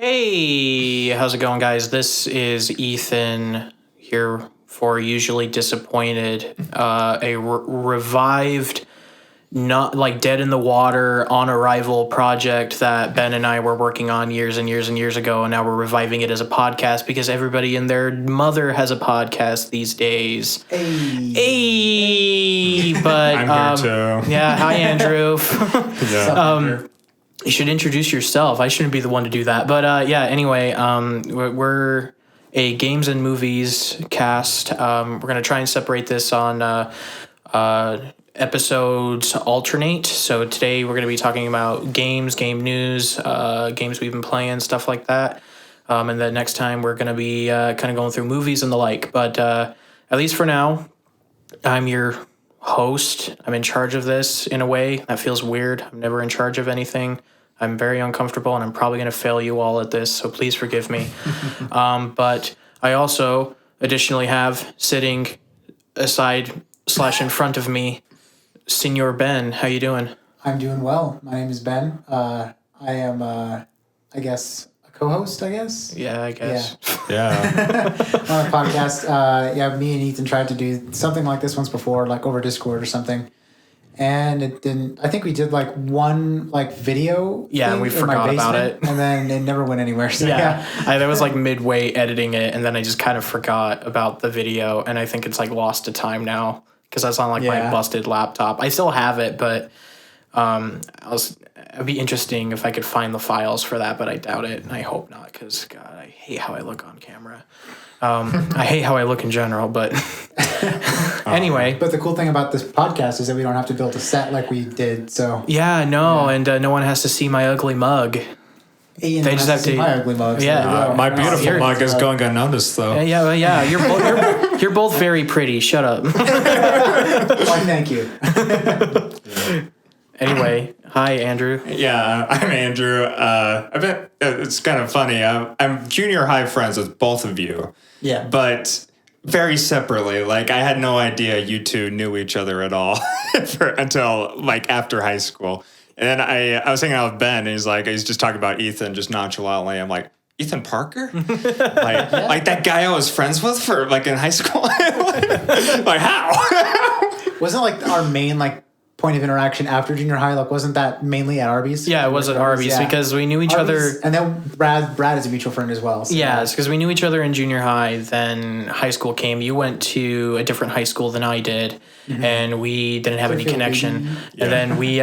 Hey, how's it going, guys? This is Ethan here for Usually Disappointed, a revived, not like dead in the water, on arrival project that Ben and I were working on years and years and years ago, and now we're reviving it as a podcast because everybody and their mother has a podcast these days. Hey, but I'm here too. Yeah, hi Andrew. Yeah. You should introduce yourself. I shouldn't be the one to do that. But anyway, we're a games and movies cast. We're going to try and separate this on episodes alternate. So today we're going to be talking about games, game news, games we've been playing, stuff like that. And then next time we're going to be kind of going through movies and the like. But at least for now, I'm your host. I'm in charge of this in a way. That feels weird. I'm never in charge of anything. I'm very uncomfortable, and I'm probably going to fail you all at this, so please forgive me. But I also additionally have sitting aside / in front of me, Senor Ben. How you doing? I'm doing well. My name is Ben. I am, I guess, a co-host, I guess? Yeah, I guess. Yeah. On a podcast. Me and Ethan tried to do something like this once before, like over Discord or something. And it didn't. I think we did like one video. Yeah, and we forgot about it. And then it never went anywhere. So, that was like midway editing it, and then I just kind of forgot about the video, and I think it's like lost to time now because that's on like my busted laptop. I still have it, but it'd be interesting if I could find the files for that, but I doubt it, and I hope not because God, I hate how I look on camera. I hate how I look in general, but anyway. But the cool thing about this podcast is that we don't have to build a set like we did. So and no one has to see my ugly mug. They just have to see my ugly mug. Yeah, my beautiful mug is going unnoticed, though. Yeah. You're both very pretty. Shut up. Why, thank you. Anyway, hi Andrew. Yeah, I'm Andrew. I bet it's kind of funny. I'm junior high friends with both of you. Yeah. But very separately. Like, I had no idea you two knew each other at all until like after high school. And then I was hanging out with Ben, and he's just talking about Ethan just nonchalantly. I'm like, Ethan Parker? Like that guy I was friends with for like in high school? Like how? Wasn't like our main point of interaction after junior high, wasn't that mainly at Arby's? Yeah, it was at Arby's because we knew each other. And then Brad is a mutual friend as well. So yeah, it's because we knew each other in junior high. Then high school came. You went to a different high school than I did, and we didn't have any connection. Yeah. And then we,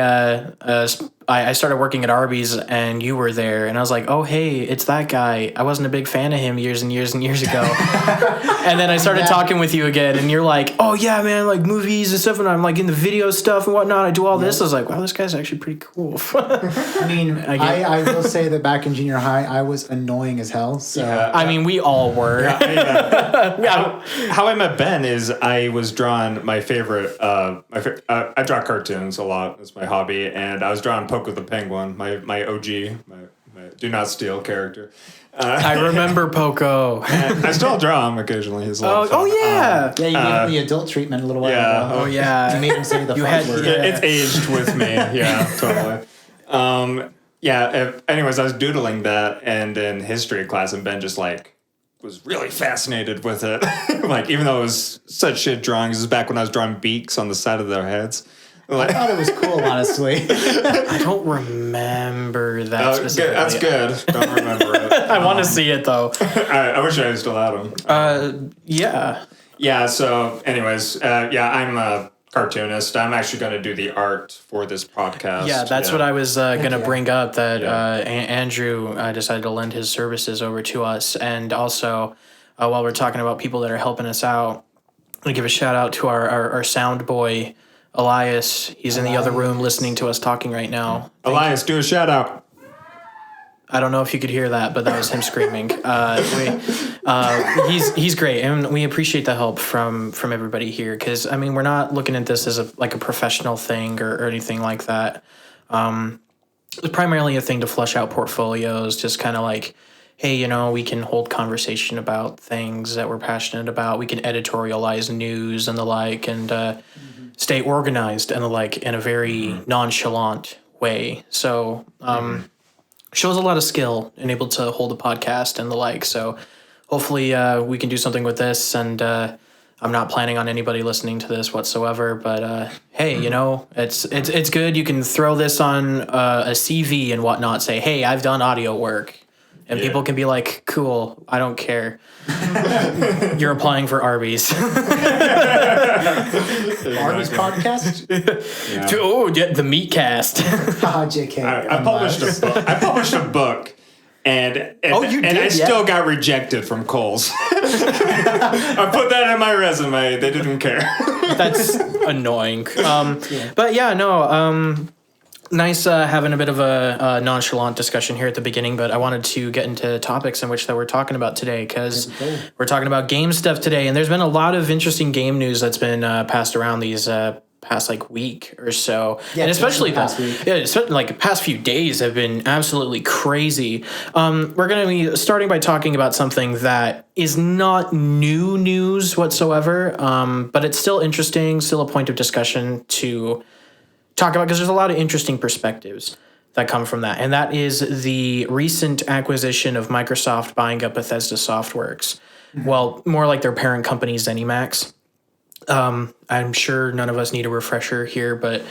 I started working at Arby's, and you were there, and I was like, oh, hey, it's that guy. I wasn't a big fan of him years and years and years ago. And then I started talking with you again, and you're like, oh, yeah, man, like movies and stuff, and I'm like in the video stuff and whatnot. I do all this. I was like, wow, this guy's actually pretty cool. I mean, I will say that back in junior high, I was annoying as hell. So I mean, we all were. How I met Ben is I was drawing my favorite. I draw cartoons a lot. It's my hobby, and I was drawing Poke with the Penguin, my OG, my Do Not Steal character. I remember Poco. I still draw him occasionally. He's yeah. Yeah, you gave him the adult treatment a little while ago. Oh, yeah. You made him say the fuck word. It's aged with me. Yeah, totally. Anyways, I was doodling that, and in history class, and Ben just was really fascinated with it. Even though it was such shit drawings, this is back when I was drawing beaks on the side of their heads. I thought it was cool, honestly. I don't remember that specifically. That's good. Don't remember it. I want to see it, though. I wish I still had them. Yeah. Yeah, so anyways, I'm a cartoonist. I'm actually going to do the art for this podcast. Yeah, that's what I was going to bring up, that Andrew decided to lend his services over to us. And also, while we're talking about people that are helping us out, I'm going to give a shout out to our sound boy, Elias. He's in the other room listening to us talking right now. Elias, do a shout out. I don't know if you could hear that, but that was him screaming. He's great, and we appreciate the help from everybody here. Because I mean, we're not looking at this as a professional thing or anything like that. It's primarily a thing to flush out portfolios, just kind of hey, we can hold conversation about things that we're passionate about. We can editorialize news and the like, and stay organized and the like in a very nonchalant way. So shows a lot of skill and able to hold a podcast and the like. So hopefully we can do something with this. And I'm not planning on anybody listening to this whatsoever. But hey, you know, it's good. You can throw this on a CV and whatnot. Say, hey, I've done audio work. And people can be like, cool, I don't care. You're applying for Arby's. Arby's podcast? Oh, yeah, the meat cast. JK. I published a book. And I still got rejected from Kohl's. I put that in my resume. They didn't care. That's annoying. But yeah, no. Nice having a bit of a nonchalant discussion here at the beginning, but I wanted to get into topics in which that we're talking about today, because we're talking about game stuff today, and there's been a lot of interesting game news that's been passed around these past like week or so, and especially past week. Yeah, like the past few days have been absolutely crazy. We're going to be starting by talking about something that is not new news whatsoever, but it's still interesting, still a point of discussion to talk about, because there's a lot of interesting perspectives that come from that, and that is the recent acquisition of Microsoft buying up Bethesda Softworks. Well, more like their parent company ZeniMax. I'm sure none of us need a refresher here, but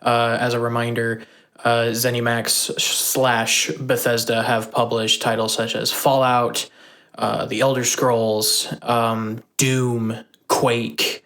as a reminder, ZeniMax / Bethesda have published titles such as Fallout, The Elder Scrolls, Doom, Quake,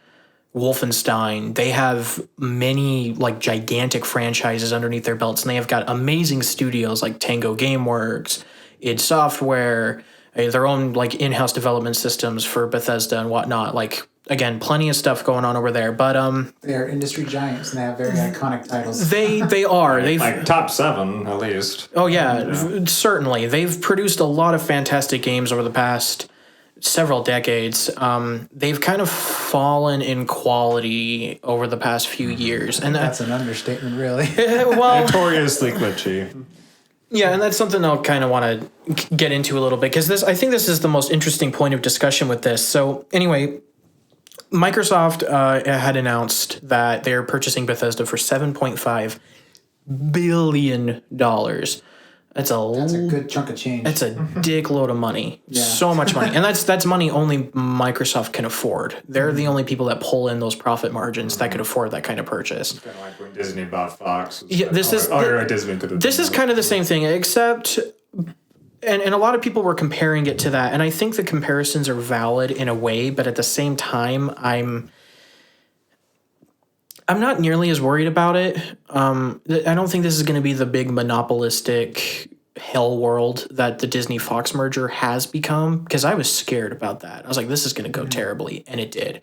Wolfenstein. They have many like gigantic franchises underneath their belts, and they have got amazing studios like Tango Gameworks, id Software, their own like in-house development systems for Bethesda and whatnot. Like, again, plenty of stuff going on over there. But they're industry giants, and they have very iconic titles. They are. They've like top 7 at least. Oh yeah, certainly. They've produced a lot of fantastic games over the past several decades. They've kind of fallen in quality over the past few years, and that's an understatement, really. Well, notoriously glitchy. Yeah, and that's something I'll kind of want to get into a little bit, because I think this is the most interesting point of discussion with this. So anyway, Microsoft had announced that they're purchasing Bethesda for $7.5 billion. That's a good chunk of change. That's a dick load of money. Yeah. So much money. And that's money only Microsoft can afford. They're the only people that pull in those profit margins that could afford that kind of purchase. It's kind of like when Disney bought Fox. Yeah, this is kind of the same thing, except and a lot of people were comparing it to that, and I think the comparisons are valid in a way, but at the same time I'm not nearly as worried about it. I don't think this is going to be the big monopolistic hell world that the Disney-Fox merger has become, because I was scared about that. I was like, this is going to go terribly, and it did.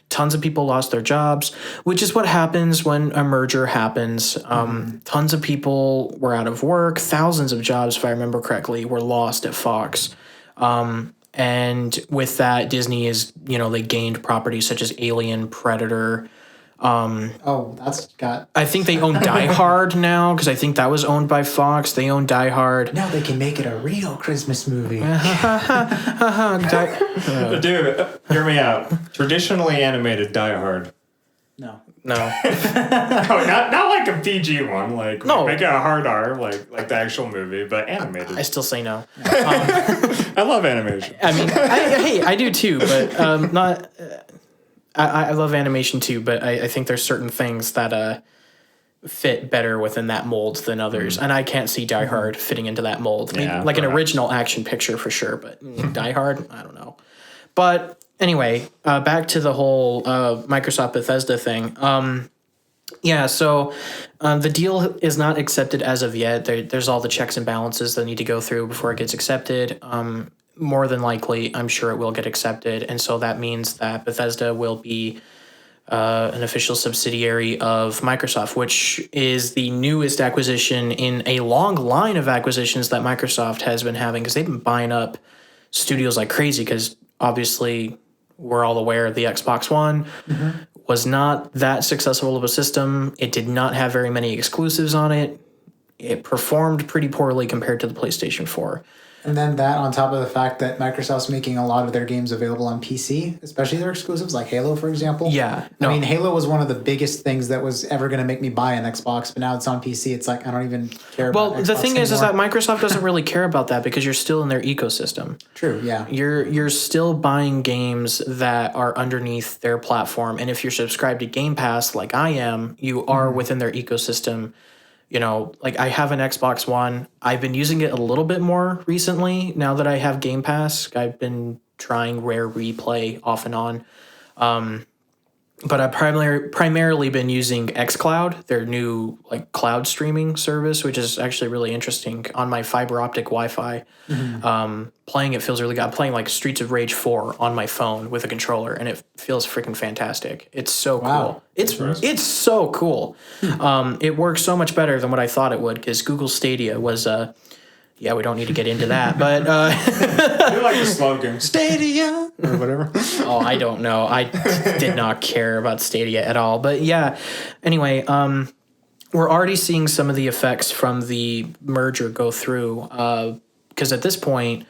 Tons of people lost their jobs, which is what happens when a merger happens. Tons of people were out of work. Thousands of jobs, if I remember correctly, were lost at Fox. And with that, Disney they gained properties such as Alien, Predator. That's got... I think they own Die Hard now, because I think that was owned by Fox. They own Die Hard. Now they can make it a real Christmas movie. Dude, hear me out. Traditionally animated Die Hard. No. No, not like a PG one. Like, no. Make it a hard R, like the actual movie, but animated. I still say no. I love animation. I mean, I do too, but not... I love animation too, but I think there's certain things that fit better within that mold than others. And I can't see Die Hard fitting into that mold. Yeah, like an original action picture for sure, but Die Hard, I don't know. But anyway, back to the whole Microsoft Bethesda thing. So the deal is not accepted as of yet. There's all the checks and balances that need to go through before it gets accepted. More than likely, I'm sure it will get accepted. And so that means that Bethesda will be an official subsidiary of Microsoft, which is the newest acquisition in a long line of acquisitions that Microsoft has been having, because they've been buying up studios like crazy, because obviously we're all aware the Xbox One was not that successful of a system. It did not have very many exclusives on it. It performed pretty poorly compared to the PlayStation 4. And then that on top of the fact that Microsoft's making a lot of their games available on PC, especially their exclusives like Halo, for example. Yeah. I mean, Halo was one of the biggest things that was ever going to make me buy an Xbox, but now it's on PC. It's like, I don't even care about Xbox the thing is that anymore. Microsoft doesn't really care about that because you're still in their ecosystem. True, yeah. You're still buying games that are underneath their platform, and if you're subscribed to Game Pass like I am, you are within their ecosystem. You know, like I have an Xbox One. I've been using it a little bit more recently now that I have Game Pass. I've been trying Rare Replay off and on. But I've primarily been using xCloud, their new like cloud streaming service, which is actually really interesting on my fiber optic Wi-Fi. Playing it feels really good. I'm playing like Streets of Rage 4 on my phone with a controller, and it feels freaking fantastic. It's so cool. It's so cool. It works so much better than what I thought it would because Google Stadia was yeah, we don't need to get into that, but I like the slogan, Stadia or whatever. Oh, I don't know. I did not care about Stadia at all. But yeah, anyway, we're already seeing some of the effects from the merger go through because at this point,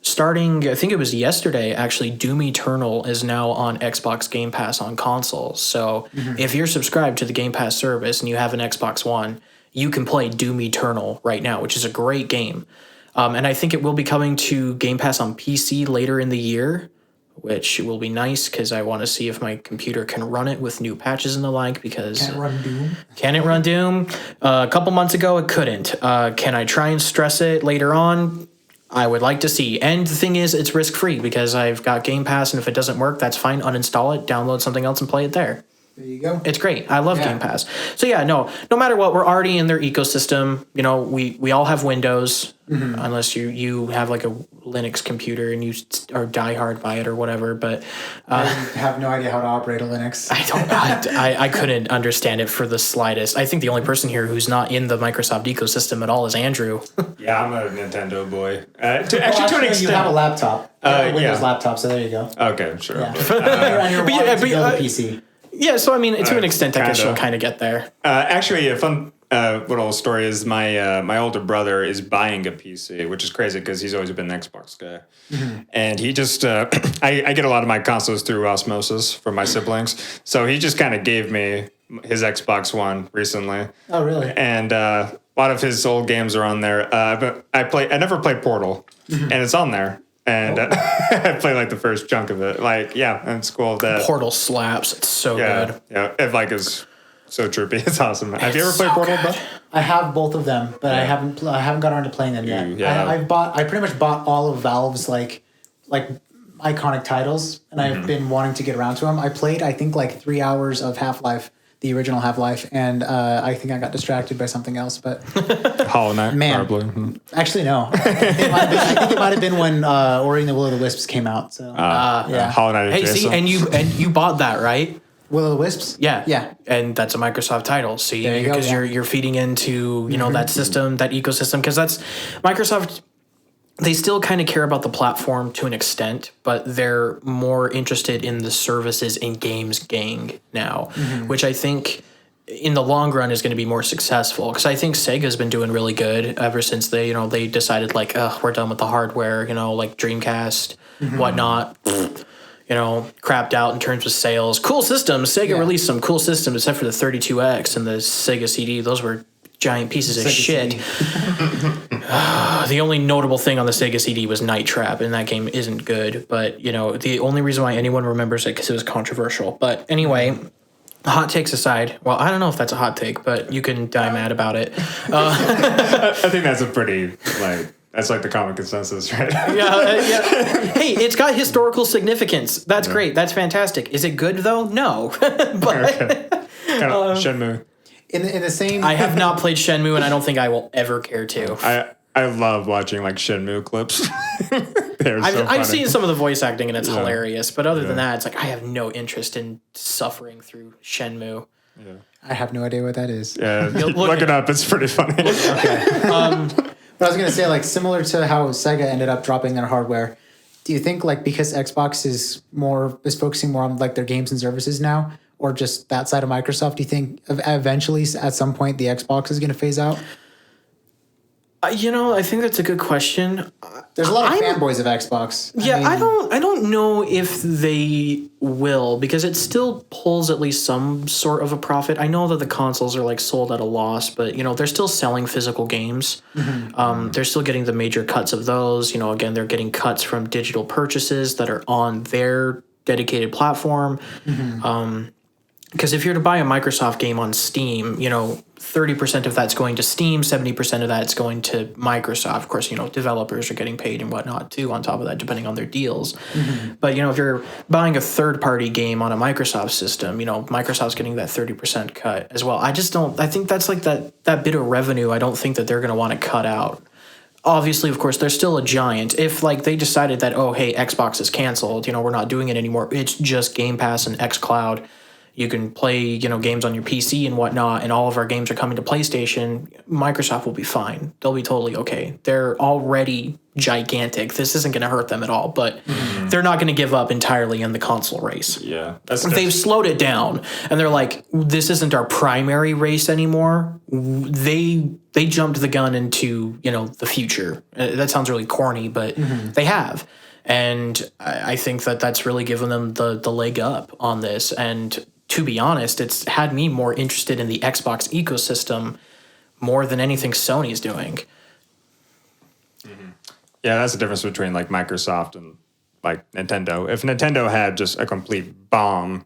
starting, I think it was yesterday, actually, Doom Eternal is now on Xbox Game Pass on consoles. So if you're subscribed to the Game Pass service and you have an Xbox One, you can play Doom Eternal right now, which is a great game. And I think it will be coming to Game Pass on PC later in the year, which will be nice because I want to see if my computer can run it with new patches and the like. Because Can it run Doom? Can it run Doom? A couple months ago, it couldn't. Can I try and stress it later on? I would like to see. And the thing is, it's risk-free because I've got Game Pass, and if it doesn't work, that's fine. Uninstall it, download something else, and play it there. There you go. It's great. I love Game Pass. So yeah, no matter what, we're already in their ecosystem. You know, we all have Windows, unless you have like a Linux computer and you are diehard by it or whatever. But I have no idea how to operate a Linux. I couldn't understand it for the slightest. I think the only person here who's not in the Microsoft ecosystem at all is Andrew. Yeah, I'm a Nintendo boy. To To an extent, you have a laptop, a Windows laptop, so there you go. Okay, sure. Yeah. And you're wanting to build a PC. Yeah, so I mean, to an extent, I guess you'll kind of get there. Actually, a fun little story is my older brother is buying a PC, which is crazy because he's always been an Xbox guy. And he just, I get a lot of my consoles through osmosis from my siblings. So he just kind of gave me his Xbox One recently. Oh, really? And a lot of his old games are on there. But I never played Portal, and it's on there. And I played like the first chunk of it. Like, yeah, it's cool. Portal slaps. It's so good. Yeah, it like is so trippy. It's awesome. Have you ever played Portal, bro? I have both of them, but I haven't got around to playing them yet. Yeah. I pretty much bought all of Valve's like iconic titles, and I've been wanting to get around to them. I played I think like 3 hours of Half-Life, the original Half-Life, and I think I got distracted by something else. But Hollow Knight, man, probably. Actually, no. I think it might have been when Ori and the Will of the Wisps came out. So yeah, Hollow Knight. Hey, see, and you bought that, right? Will of the Wisps. Yeah, and that's a Microsoft title. See, because you're feeding into that system, that ecosystem, because that's Microsoft. They still kind of care about the platform to an extent, but they're more interested in the services and games gang now, which I think in the long run is going to be more successful. Because I think Sega's been doing really good ever since they decided like, we're done with the hardware, like Dreamcast, whatnot. Crapped out in terms of sales. Cool systems. Sega released some cool systems, except for the 32X and the Sega CD. Those were giant pieces of shit. The only notable thing on the Sega CD was Night Trap, and that game isn't good. But, the only reason why anyone remembers it because it was controversial. But anyway, hot takes aside, well, I don't know if that's a hot take, but you can die mad about it. I think that's a pretty, that's like the common consensus, right? Yeah. Hey, it's got historical significance. That's great. That's fantastic. Is it good, though? No. But Kind of Shenmue. In the same, I have not played Shenmue, and I don't think I will ever care to. I love watching like Shenmue clips. I've seen some of the voice acting, and it's hilarious. But other than that, it's like I have no interest in suffering through Shenmue. Yeah. I have no idea what that is. Yeah, look it up. It's pretty funny. Okay. But I was gonna say, like, similar to how Sega ended up dropping their hardware. Do you think, like, because Xbox is focusing more on like their games and services now, or just that side of Microsoft, do you think eventually at some point the Xbox is going to phase out? I think that's a good question. There's a lot of fanboys of Xbox. I don't know if they will, because it still pulls at least some sort of a profit. I know that the consoles are like sold at a loss, but they're still selling physical games. They're still getting the major cuts of those. Again, they're getting cuts from digital purchases that are on their dedicated platform. Because if you're to buy a Microsoft game on Steam, 30% of that's going to Steam, 70% of that's going to Microsoft. Of course, developers are getting paid and whatnot too on top of that, depending on their deals. But, if you're buying a third-party game on a Microsoft system, Microsoft's getting that 30% cut as well. I think that's like that bit of revenue I don't think that they're going to want to cut out. Obviously, of course, they're still a giant. If they decided that, oh, hey, Xbox is canceled, we're not doing it anymore. It's just Game Pass and xCloud. You can play, games on your PC and whatnot, and all of our games are coming to PlayStation. Microsoft will be fine. They'll be totally okay. They're already gigantic. This isn't going to hurt them at all, but they're not going to give up entirely in the console race. Yeah. They've slowed it down, and they're like, this isn't our primary race anymore. They jumped the gun into, the future. That sounds really corny, but they have. And I think that that's really given them the leg up on this. And to be honest, it's had me more interested in the Xbox ecosystem more than anything Sony's doing. Yeah, that's the difference between like Microsoft and like Nintendo. If Nintendo had just a complete bomb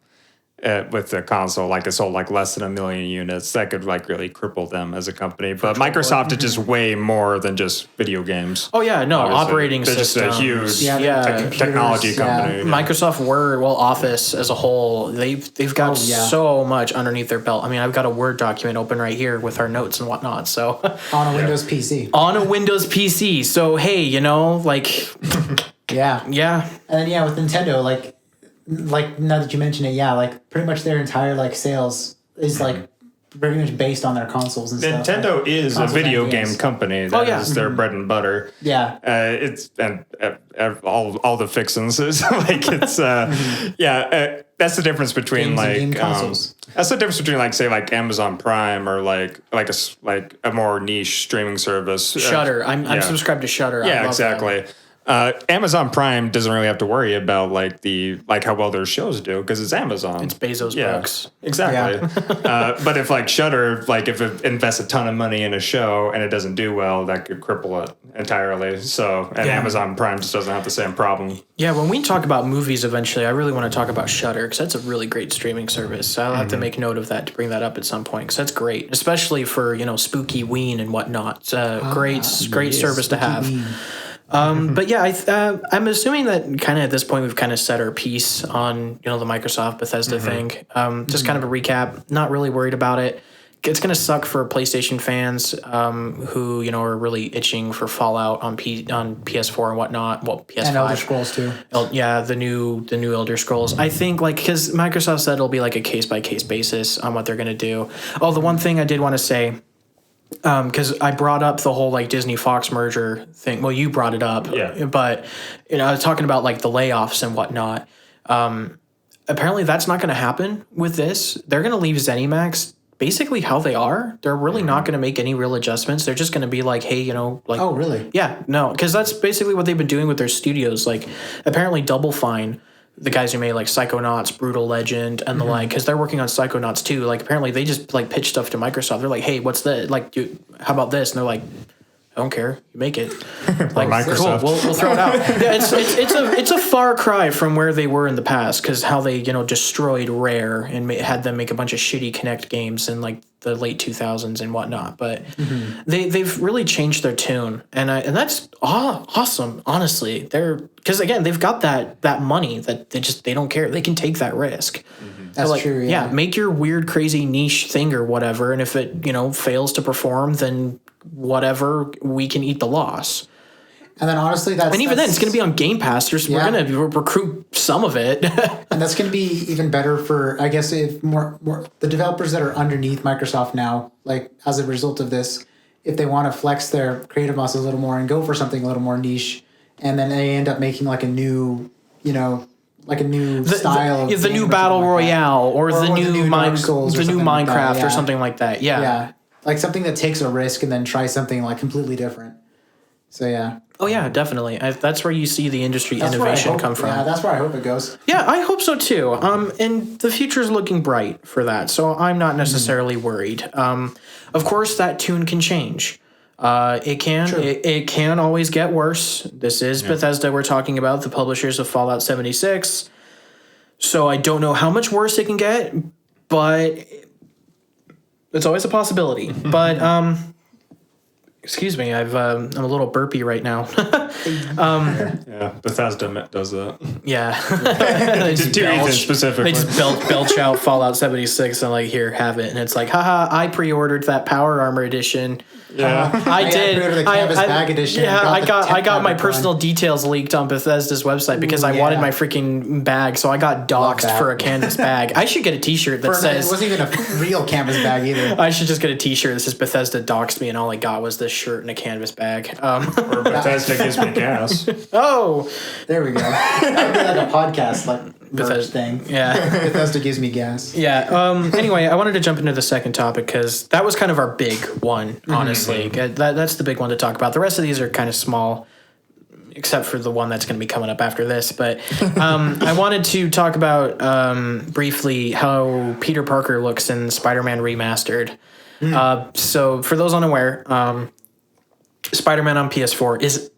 with the console, like it sold like less than 1 million units, that could like really cripple them as a company. But Microsoft is just way more than just video games. Oh yeah, no, obviously. operating They're systems. just a huge technology company. Microsoft Word, Office as a whole, they've got so much underneath their belt. I mean, I've got a Word document open right here with our notes and whatnot. So on a Windows PC. On a Windows PC. So hey, yeah. And then with Nintendo, like now that you mention it, pretty much their entire sales is pretty much based on their consoles and stuff. Nintendo is a video game company. That is their bread and butter. Yeah. It's all the fixins is it's that's the difference between that's the difference between say Amazon Prime or like a more niche streaming service. Shudder. I'm subscribed to Shudder. Yeah, exactly. Amazon Prime doesn't really have to worry about how well their shows do because it's Amazon. It's Bezos books. Exactly. Yeah. But if Shudder, if it invests a ton of money in a show and it doesn't do well, that could cripple it entirely. So, Amazon Prime just doesn't have the same problem. Yeah, when we talk about movies eventually, I really want to talk about Shudder because that's a really great streaming service. I'll have to make note of that to bring that up at some point because that's great, especially for spooky ween and whatnot. It's a great service to have. But I'm assuming that kind of at this point we've kind of set our piece on the Microsoft Bethesda thing. Just kind of a recap. Not really worried about it. It's going to suck for PlayStation fans who are really itching for Fallout on PS4 and whatnot. Well, PS5 and Elder Scrolls too. The new Elder Scrolls. I think because Microsoft said it'll be a case by case basis on what they're going to do. Oh, the one thing I did want to say. Because I brought up the whole Disney Fox merger thing. Well, you brought it up, but I was talking about the layoffs and whatnot. Apparently, that's not going to happen with this. They're going to leave ZeniMax basically how they are. They're really not going to make any real adjustments. They're just going to be hey, oh, really? Yeah, no, because that's basically what they've been doing with their studios. Apparently, Double Fine. The guys who made Psychonauts, Brutal Legend, and the because they're working on Psychonauts too. Apparently they just pitch stuff to Microsoft. They're hey, what's that? How about this? And they're I don't care. You make it. Microsoft. Cool. We'll throw it out. Yeah, it's a far cry from where they were in the past because how they destroyed Rare and had them make a bunch of shitty Kinect games in the late 2000s and whatnot. But they've really changed their tune, and that's awesome. Honestly, because again they've got that money that they don't care. They can take that risk. That's true. Yeah, make your weird crazy niche thing or whatever, and if it fails to perform, then whatever, we can eat the loss. And then honestly, then it's going to be on Game Pass. We're going to recruit some of it, and that's going to be even better for if more the developers that are underneath Microsoft now, as a result of this, if they want to flex their creative muscle a little more and go for something a little more niche, and then they end up making a new style, the new Battle Royale or the new Minecraft or something like that. Yeah. like something that takes a risk and then tries something like completely different. So yeah. Oh yeah, definitely. That's where you see the industry That's innovation come from. Yeah, that's where I hope it goes. Yeah, I hope so too. And the future's looking bright for that, so I'm not necessarily worried. Of course, that tune can change. It can. It can always get worse. This is Bethesda we're talking about, the publishers of Fallout 76. So I don't know how much worse it can get, but it's always a possibility. But excuse me, I'm a little burpy right now. Yeah, Bethesda does that. Yeah. Ethan specifically. They just belch out Fallout 76 and like, here, have it. And it's like, haha, I pre-ordered that Power Armor edition. Yeah. I did. pre-ordered the Canvas Bag edition. Yeah, I got my fabric personal one. details leaked on Bethesda's website because I wanted my freaking bag, so I got doxxed that. for a canvas bag. I should get a T-shirt that It says. wasn't even a real Canvas bag either. I should just get a T-shirt that says Bethesda doxed me, and all I got was this shirt and a canvas bag. Or Bethesda gives me gas. Oh, There we go. That'd be like a podcast like Bethesda thing. yeah. Bethesda gives me gas. Yeah. Anyway, I wanted to jump into the second topic because that was kind of our big one, honestly. That's the big one to talk about. The rest of these are kind of small, except for the one that's going to be coming up after this. But I wanted to talk about briefly how Peter Parker looks in SpiderMan Remastered. So for those unaware, Spider-Man on PS4 is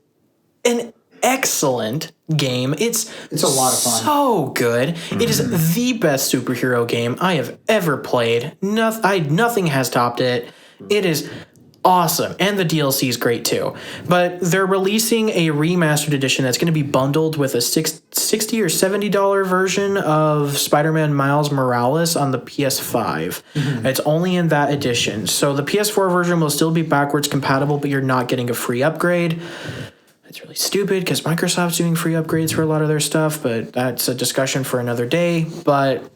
an excellent game. It's a lot of fun. So good. It is the best superhero game I have ever played. Nothing has topped it. It is awesome. And the DLC is great too. But they're releasing a remastered edition that's going to be bundled with a $60 or $70 version of Spider-Man Miles Morales on the PS5. It's only in that edition. So the PS4 version will still be backwards compatible, but you're not getting a free upgrade. It's really stupid because Microsoft's doing free upgrades for a lot of their stuff, but that's a discussion for another day. But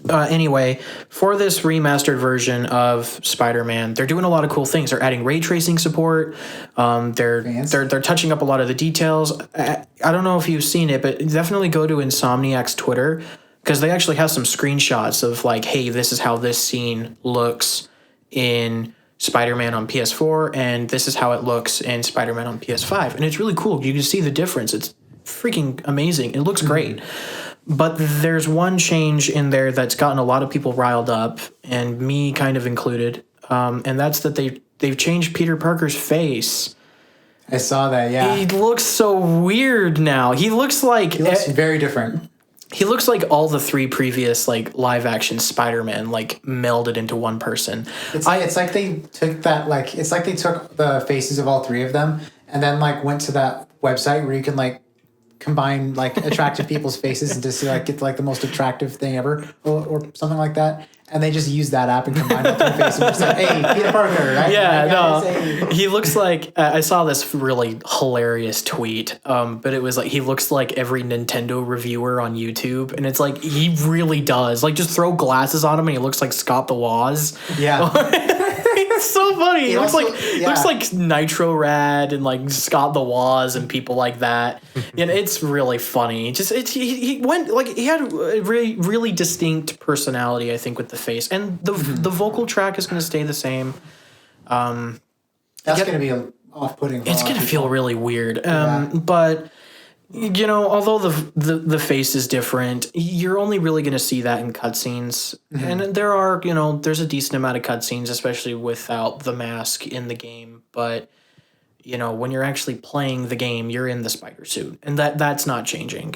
anyway, for this remastered version of Spider-Man, they're doing a lot of cool things. They're adding ray tracing support. They're touching up a lot of the details. I don't know if you've seen it, but definitely go to Insomniac's Twitter because they actually have some screenshots of like, hey, this is how this scene looks in Spider-Man on PS4, and this is how it looks in Spider-Man on PS5. And it's really cool. You can see the difference. It's freaking amazing. It looks great. But there's one change in there that's gotten a lot of people riled up, and me kind of included. And that's that they've changed Peter Parker's face. I saw that, yeah. He looks so weird now. He looks very different. He looks like all the three previous like live action Spider-Man like melded into one person. It's like they took the faces of all three of them and then like went to that website where you can like combine like attractive people's faces and just like get like the most attractive thing ever or something like that. And they just use that app and combine all three faces and just like, hey, Peter Parker, right? Yeah, Guys, hey. He looks like I saw this really hilarious tweet, but it was like he looks like every Nintendo reviewer on YouTube, and it's like he really does. Like just throw glasses on him, and he looks like Scott the Woz. Yeah. It's so funny. He looks also- looks like Nitro Rad and like Scott the Woz and people like that. And it's really funny. He went like he had a really really distinct personality, I think, with the face, and the vocal track is going to stay the same. That's going to be off-putting. It's going to feel really weird. But you know, although the face is different, you're only really going to see that in cutscenes. And there's a decent amount of cutscenes, especially without the mask in the game. But you know, when you're actually playing the game, you're in the spider suit, and that's not changing.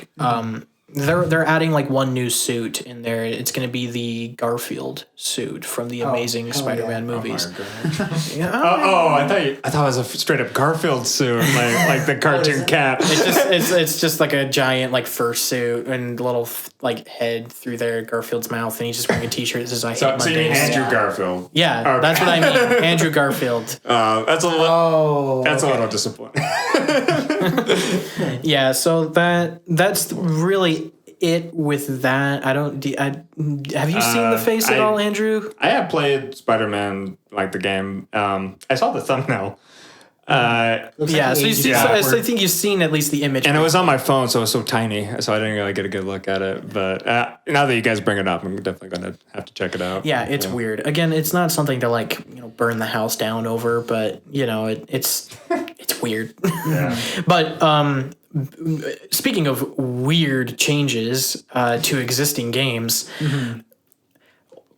They're adding like one new suit in there. It's going to be the Garfield suit from the Amazing Spider-Man movies. I thought it was a straight up Garfield suit, like the cartoon cat. It's just like a giant like fursuit and a little like head through there, Garfield's mouth, and he's just wearing a T-shirt that says "I hate So you mean Mondays." Andrew Garfield? Yeah, Okay. that's what I mean. Andrew Garfield. That's a little. That's a little disappointing. Yeah, so that's really it with that. Have you seen the face at all, Andrew? I have played Spider-Man, like the game. I saw the thumbnail. Looks Yeah, like so he you aged see, backward. so I think you've seen at least the image. And it was on my phone, so it was so tiny, so I didn't really get a good look at it. But now that you guys bring it up, I'm definitely going to have to check it out. Yeah, it's weird. Again, it's not something to like, burn the house down over, but it's weird. Yeah. But speaking of weird changes to existing games,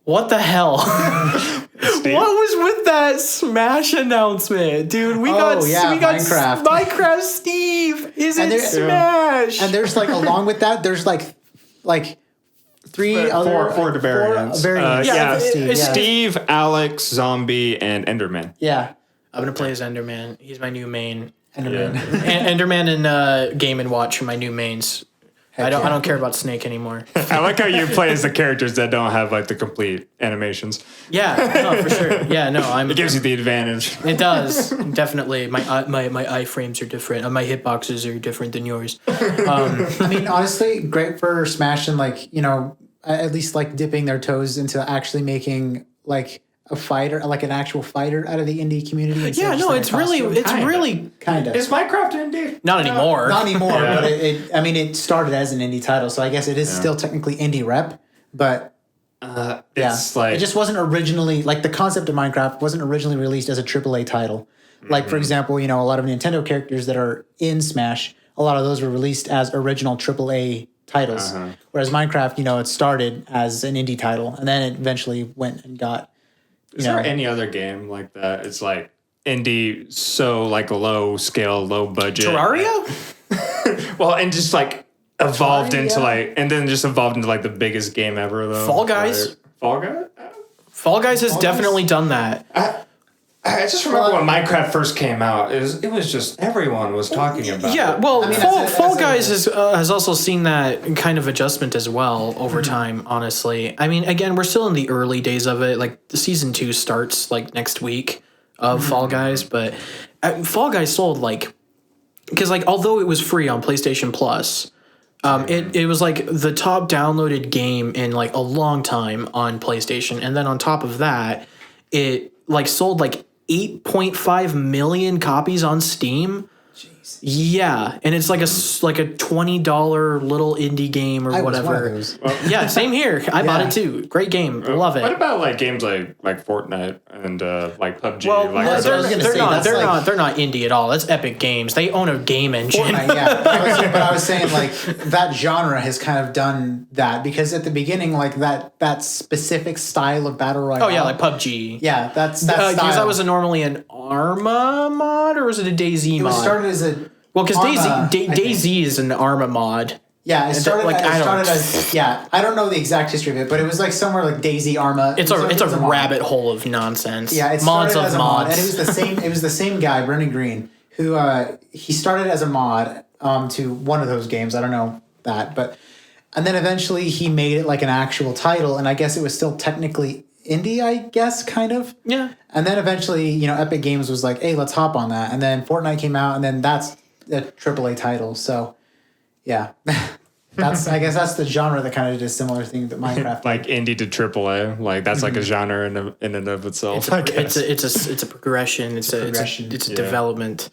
what the hell? What was with that Smash announcement, dude? We got Minecraft. Minecraft Steve is in there- Smash, And there's like along with that, there's like Four variants. variants. Yeah, of Steve. it's Yeah. Steve, Alex, Zombie, and Enderman. Yeah. I'm gonna play as Enderman. He's my new main. Enderman. Enderman and Game and Watch are my new mains. I don't care about Snake anymore. I like how you play as the characters that don't have like the complete animations. Yeah, no, for sure. Yeah, no, It gives you the advantage. It does, definitely. My iframes are different. My hitboxes are different than yours. I mean, honestly, great for Smash and at least like dipping their toes into actually making like a fighter, like an actual fighter out of the indie community. Yeah, no, it's really kind of. Is Minecraft indie? not anymore. Not anymore, but it started as an indie title, so I guess it is still technically indie rep, but It's like it just wasn't originally, like the concept of Minecraft wasn't originally released as a AAA title. Like, for example, a lot of Nintendo characters that are in Smash, a lot of those were released as original AAA titles. Whereas Minecraft, it started as an indie title, and then it eventually went and got, Is there any other game like that? It's like indie, so like low scale, low budget. Terraria? Well, and just like evolved into like the biggest game ever though. Fall Guys? Right? Fall Guys? Fall Guys has definitely done that. I just remember when Minecraft first came out. It was just everyone was talking about Yeah, it. well, that's Fall Guys has also seen that kind of adjustment as well over time, honestly. I mean, again, we're still in the early days of it. Like, the season 2 starts, like, next week of Fall Guys, but Fall Guys sold, because, although it was free on PlayStation Plus, it was, the top downloaded game in, a long time on PlayStation, and then on top of that, it, sold, 8.5 million copies on Steam. Jeez. Yeah, and it's like a $20 little indie game or whatever. Was one of those. Well, Yeah, same here. I bought it too. Great game. Love it. What about games like Fortnite and PUBG? Well, they're not indie at all. That's Epic Games. They own a game engine. Fortnite, yeah. But I was saying, that genre has kind of done that, because at the beginning, that specific style of battle royale. Oh yeah, like PUBG. Yeah, that's that style. Because that was normally an Arma mod, or was it a DayZ mod? It was started as a because Arma, DayZ is an Arma mod. Yeah, it started I don't know the exact history of it, but it was somewhere like DayZ Arma. It's a rabbit hole of nonsense. Yeah, it mods started of as a mods. mod, and it was the same guy, Brendan Green, who he started as a mod to one of those games. I don't know that, and then eventually he made it like an actual title, and I guess it was still technically indie, I guess, kind of. Yeah. And then eventually, Epic Games was like, hey, let's hop on that. And then Fortnite came out, and then that's a AAA title. So, yeah. I guess that's the genre that kind of did a similar thing that Minecraft like indie to AAA. That's like a genre in and of itself. It's a progression. It's a development.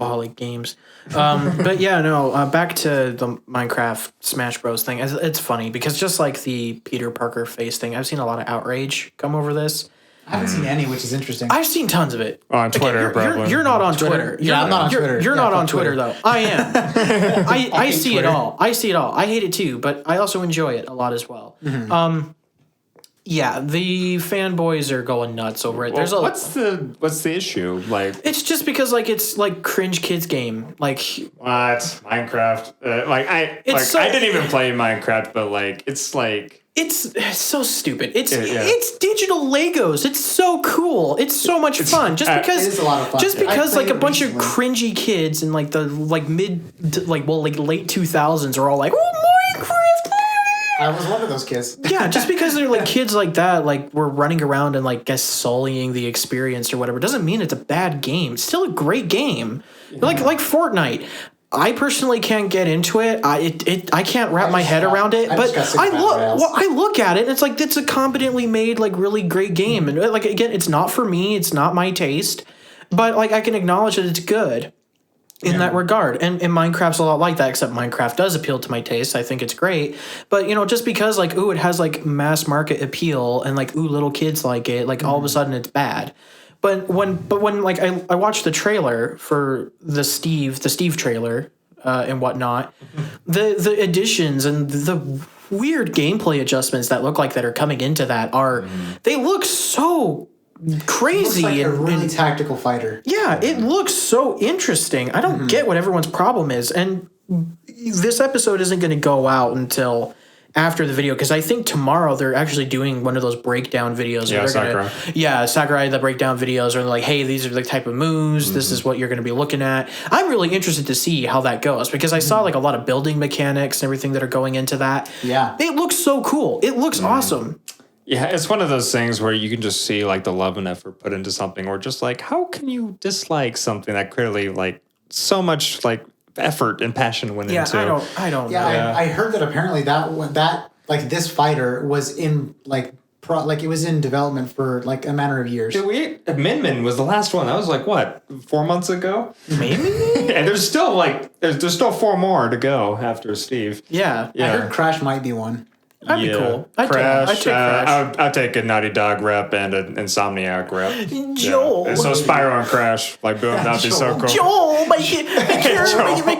All like games. But yeah, no, back to the Minecraft Smash Bros thing. It's funny because just like the Peter Parker face thing, I've seen a lot of outrage come over this. I haven't seen any, which is interesting. I've seen tons of it. On Twitter, probably. You're not on Twitter. I'm not on Twitter. You're not on Twitter, Twitter. though. I am. I see Twitter. it all. I see it all. I hate it too, but I also enjoy it a lot as well. Yeah, the fanboys are going nuts over it. Well, what's the issue? It's just because it's cringe kids game. What Minecraft? I didn't even play Minecraft, but It's so stupid. It's digital Legos. It's so cool. It's so much fun. Just because it is a lot of fun. Just because I played a it bunch recently. of cringy kids in the late 2000s are all like, oh, Minecraft. I was one of those kids. Yeah, just because they're kids like that, we're running around and guess sullying the experience or whatever, doesn't mean it's a bad game. It's still a great game. Yeah. Like Fortnite. I personally can't get into it. I can't wrap my head around it. But I look at it and it's a competently made really great game. And again, it's not for me. It's not my taste. but like I can acknowledge that it's good in that regard. And Minecraft's a lot like that, except Minecraft does appeal to my taste. I think it's great. But, you know, just because, like, it has, like, mass market appeal and, like, little kids like it, like, all of a sudden it's bad. But when like, I watched the trailer for the Steve trailer and whatnot, the additions and the weird gameplay adjustments that look like that are coming into that they look so crazy. Looks like and a really tactical fighter. Yeah, it looks so interesting. I don't get what everyone's problem is. And this episode isn't going to go out until after the video, because I think tomorrow they're actually doing one of those breakdown videos. Yeah, Sakurai. Sakurai, the breakdown videos are like, hey, these are the type of moves. This is what you're going to be looking at. I'm really interested to see how that goes, because I saw like a lot of building mechanics and everything that are going into that. Yeah. It looks so cool. It looks awesome. Yeah, it's one of those things where you can just see like the love and effort put into something, or just like, how can you dislike something that clearly like so much like effort and passion went into? I don't know. I heard that apparently that like this fighter was in like it was in development for like a matter of years. Min Min was the last one. That was like what, 4 months ago? Maybe. And there's still like there's still 4 more to go after Steve. Yeah. I heard Crash might be one. That'd be cool. I'd Crash. take Crash. I'd take a Naughty Dog rep and an Insomniac rep. Joel. Yeah. So Spyro and Crash, like boom, that'd be so cool. Joel, my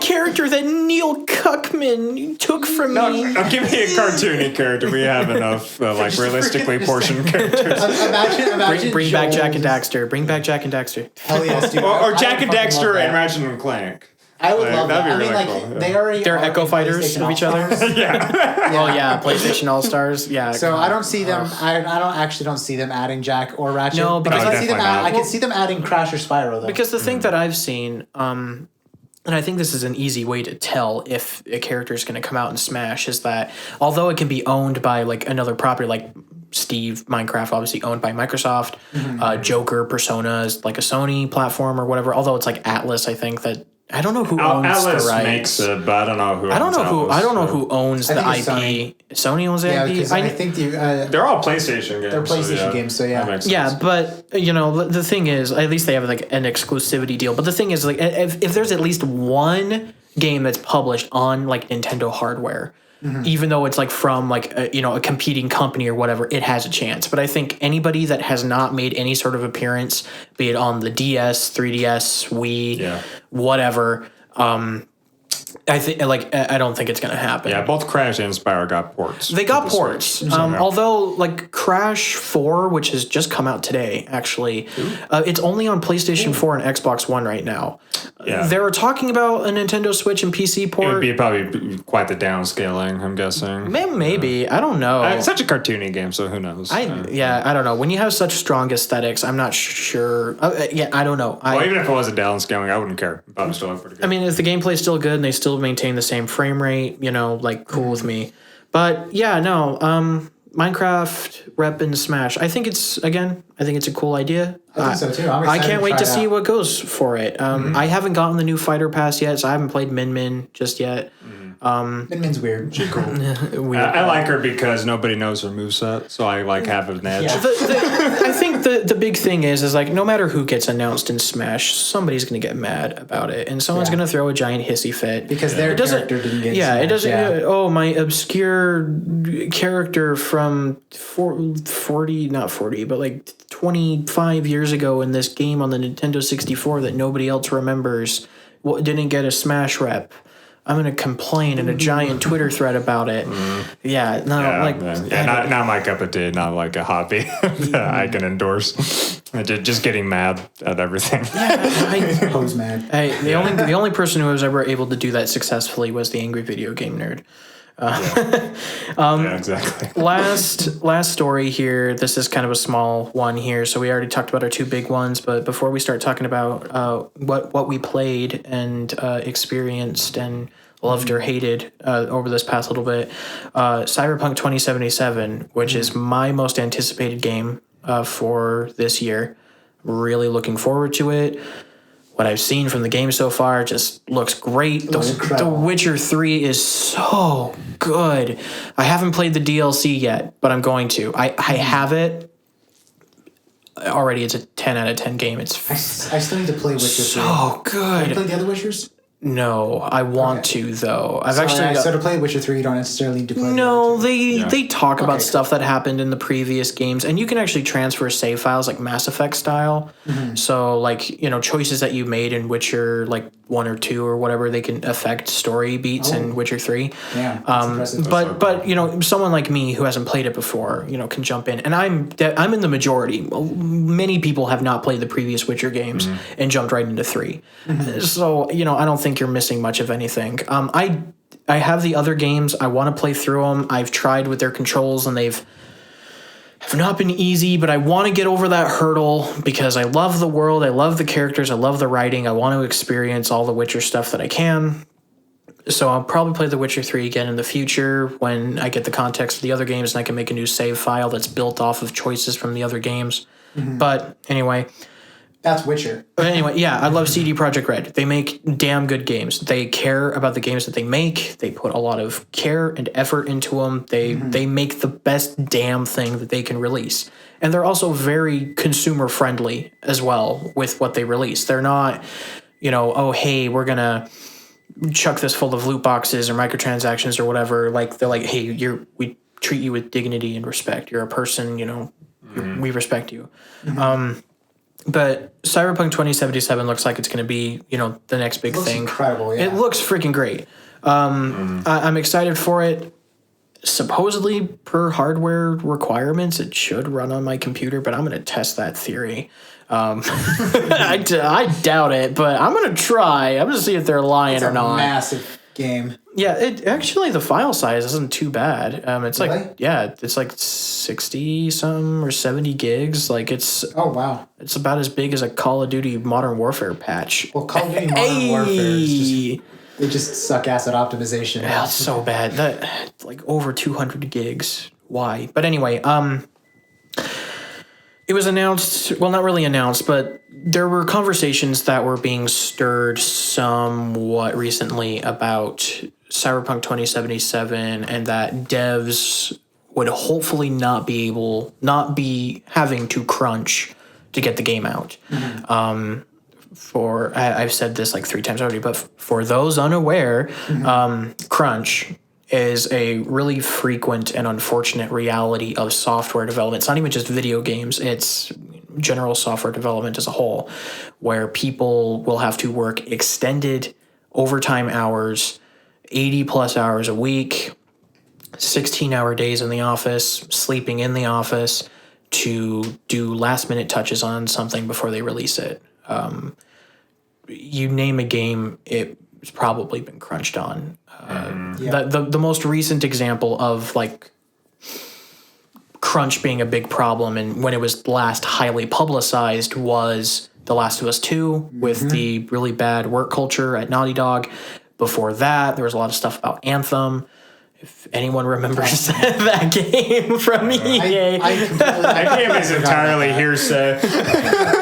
character that Neil Cuckman took from me. Give me a cartoony character. We have enough like realistically portioned characters. Imagine Bring back Jack and Daxter. Bring back Jack and Daxter. Hell yes, dude. Or Jack and Daxter and Ratchet and Clank. I would love that. That'd be I mean, really like, cool. they already They're are echo in fighters PlayStation of each other. All-Stars. Well, yeah, PlayStation All Stars. Yeah. So I don't see them. I don't see them adding Jack or Ratchet. No, but because I see them. definitely not. I can see them adding Crash or Spyro though. Because the thing that I've seen, and I think this is an easy way to tell if a character is going to come out in Smash, is that although it can be owned by like another property, like Steve, Minecraft, obviously owned by Microsoft, Joker, Persona is like a Sony platform or whatever. Although it's like Atlas, I think that. I don't know who owns Atlas the rights. makes it, but I don't know who. I don't know who owns the think IP. it's Sony owns the yeah, IP. because I think They're all PlayStation games. they're PlayStation games, so yeah. That makes sense. yeah, but you know the thing is, at least they have like an exclusivity deal. But the thing is, like, if there's at least one game that's published on like Nintendo hardware, even though it's like from like a competing company or whatever, it has a chance. But I think anybody that has not made any sort of appearance, be it on the DS, 3DS, Wii, whatever. I think I don't think it's going to happen. Yeah, both Crash and Spyro got ports. They got ports. Although like Crash 4, which has just come out today, actually, it's only on PlayStation 4 and Xbox One right now. Yeah. They were talking about a Nintendo Switch and PC It would port. be probably quite the downscaling, I'm guessing. Maybe. I don't know. It's such a cartoony game, so who knows? I don't know. When you have such strong aesthetics, I'm not sure. I don't know. Well, even if it was a downscaling, I wouldn't care. It probably still look pretty good. I mean, if the gameplay's still good and they still maintain the same frame rate, cool with me. But yeah, no, Minecraft rep into Smash. I think it's a cool idea. I think so too. I can't wait to see what goes for it. I haven't gotten the new Fighter Pass yet, so I haven't played Min Min just yet. Min Min's weird. She's cool. Weird. I like her because nobody knows her moveset, so I like have an edge. Yeah. I think the big thing is like no matter who gets announced in Smash, somebody's gonna get mad about it, and someone's gonna throw a giant hissy fit Because their character didn't get it doesn't. smashed, yeah. Oh, my obscure character from 40, not 40, but like 25 years ago in this game on the Nintendo 64 that nobody else remembers didn't get a Smash rep. I'm gonna complain in a giant Twitter thread about it. Not my cup of tea. Not like a hobby that I can endorse. Just getting mad at everything. Who's mad? The only person who was ever able to do that successfully was the angry video game nerd. Yeah, exactly. Last story here. This is kind of a small one here. So we already talked about our two big ones, but before we start talking about what we played and experienced and loved or hated over this past little bit, Cyberpunk 2077, which is my most anticipated game for this year. Really looking forward to it. What I've seen from the game so far just looks great. The Witcher 3 is so good. I haven't played the DLC yet, but I'm going to. I have it. already it's a 10 out of 10 game. It's I still need to play Witcher 3. so good. Have you played the other Witchers? No, I want to though. So to play Witcher 3, you don't necessarily need to play. No, they talk about stuff that happened in the previous games, and you can actually transfer save files like Mass Effect style. So like choices that you made in Witcher like 1 or 2 or whatever, they can affect story beats in Witcher 3. Yeah, that's impressive. But someone like me who hasn't played it before, can jump in, and I'm in the majority. Many people have not played the previous Witcher games and jumped right into 3. So I don't think you're missing much of anything. I have the other games. I want to play through them. I've tried with their controls, and have not been easy, but I want to get over that hurdle because I love the world. I love the characters. I love the writing. I want to experience all the Witcher stuff that I can. So I'll probably play The Witcher 3 again in the future when I get the context of the other games and I can make a new save file that's built off of choices from the other games. But anyway... That's Witcher. But anyway, yeah, I love CD Projekt Red. They make damn good games. They care about the games that they make. They put a lot of care and effort into them. They make the best damn thing that they can release. And they're also very consumer friendly as well with what they release. They're not, oh, hey, we're going to chuck this full of loot boxes or microtransactions or whatever. Like, they're like, hey, we treat you with dignity and respect. You're a person, we respect you. But Cyberpunk 2077 looks like it's going to be, the next big thing. Incredible, yeah. It looks freaking great. I'm excited for it. Supposedly, per hardware requirements, it should run on my computer, but I'm going to test that theory. I doubt it, but I'm going to try. I'm going to see if they're lying or not. Massive game. Yeah, the file size isn't too bad. It's really? It's like 60 something or 70 gigs. Like oh wow, it's about as big as a Call of Duty Modern Warfare patch. Well, Call of Duty Modern Warfare they just suck ass at optimization. Yeah, it's so bad. That like over 200 gigs. Why? But anyway, it was announced, well, not really announced, but there were conversations that were being stirred somewhat recently about Cyberpunk 2077 and that devs would hopefully not be having to crunch to get the game out. I've said this like 3 times already, but for those unaware, crunch is a really frequent and unfortunate reality of software development. It's not even just video games, it's general software development as a whole, where people will have to work extended overtime hours, 80 plus hours a week, 16-hour days in the office, sleeping in the office to do last-minute touches on something before they release it. You name a game, it's probably been crunched on. The most recent example of like crunch being a big problem and when it was last highly publicized was The Last of Us 2 with the really bad work culture at Naughty Dog. Before that, there was a lot of stuff about Anthem. If anyone remembers that game from EA. That game is entirely hearsay.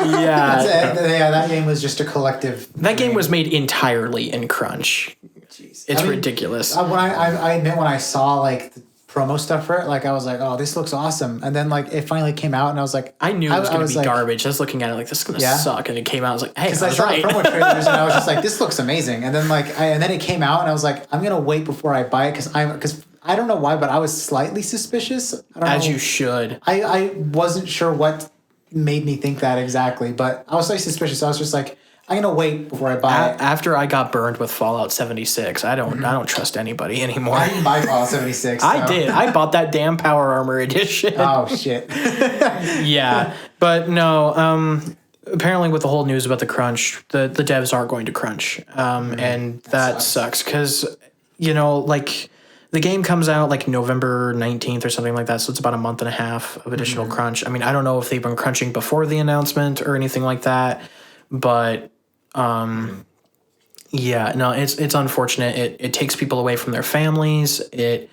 That game was just a collective. That game was made entirely in crunch. Jeez. It's ridiculous. I admit when I saw like the promo stuff for it, like I was like, oh, this looks awesome. And then like it finally came out and I was like, I knew it was going to be garbage. I was looking at it like, this is going to suck. And it came out, I was like, hey, I was saw right. the promo trailers and I was just like, this looks amazing. And then and then it came out and I was like, I'm going to wait before I buy it because I don't know why, but I was slightly suspicious. I don't know. As you should. I wasn't sure what made me think that exactly, but I was slightly suspicious. I was just like, I'm gonna wait before I buy it. After I got burned with Fallout 76, I don't trust anybody anymore. I didn't buy Fallout 76. I did. I bought that damn Power Armor edition. Oh shit. Yeah, but no. Apparently, with the whole news about the crunch, the devs are going to crunch, and that sucks because like. The game comes out like November 19th or something like that, so it's about a month and a half of additional crunch. I mean, I don't know if they've been crunching before the announcement or anything like that, but it's unfortunate. It takes people away from their families. It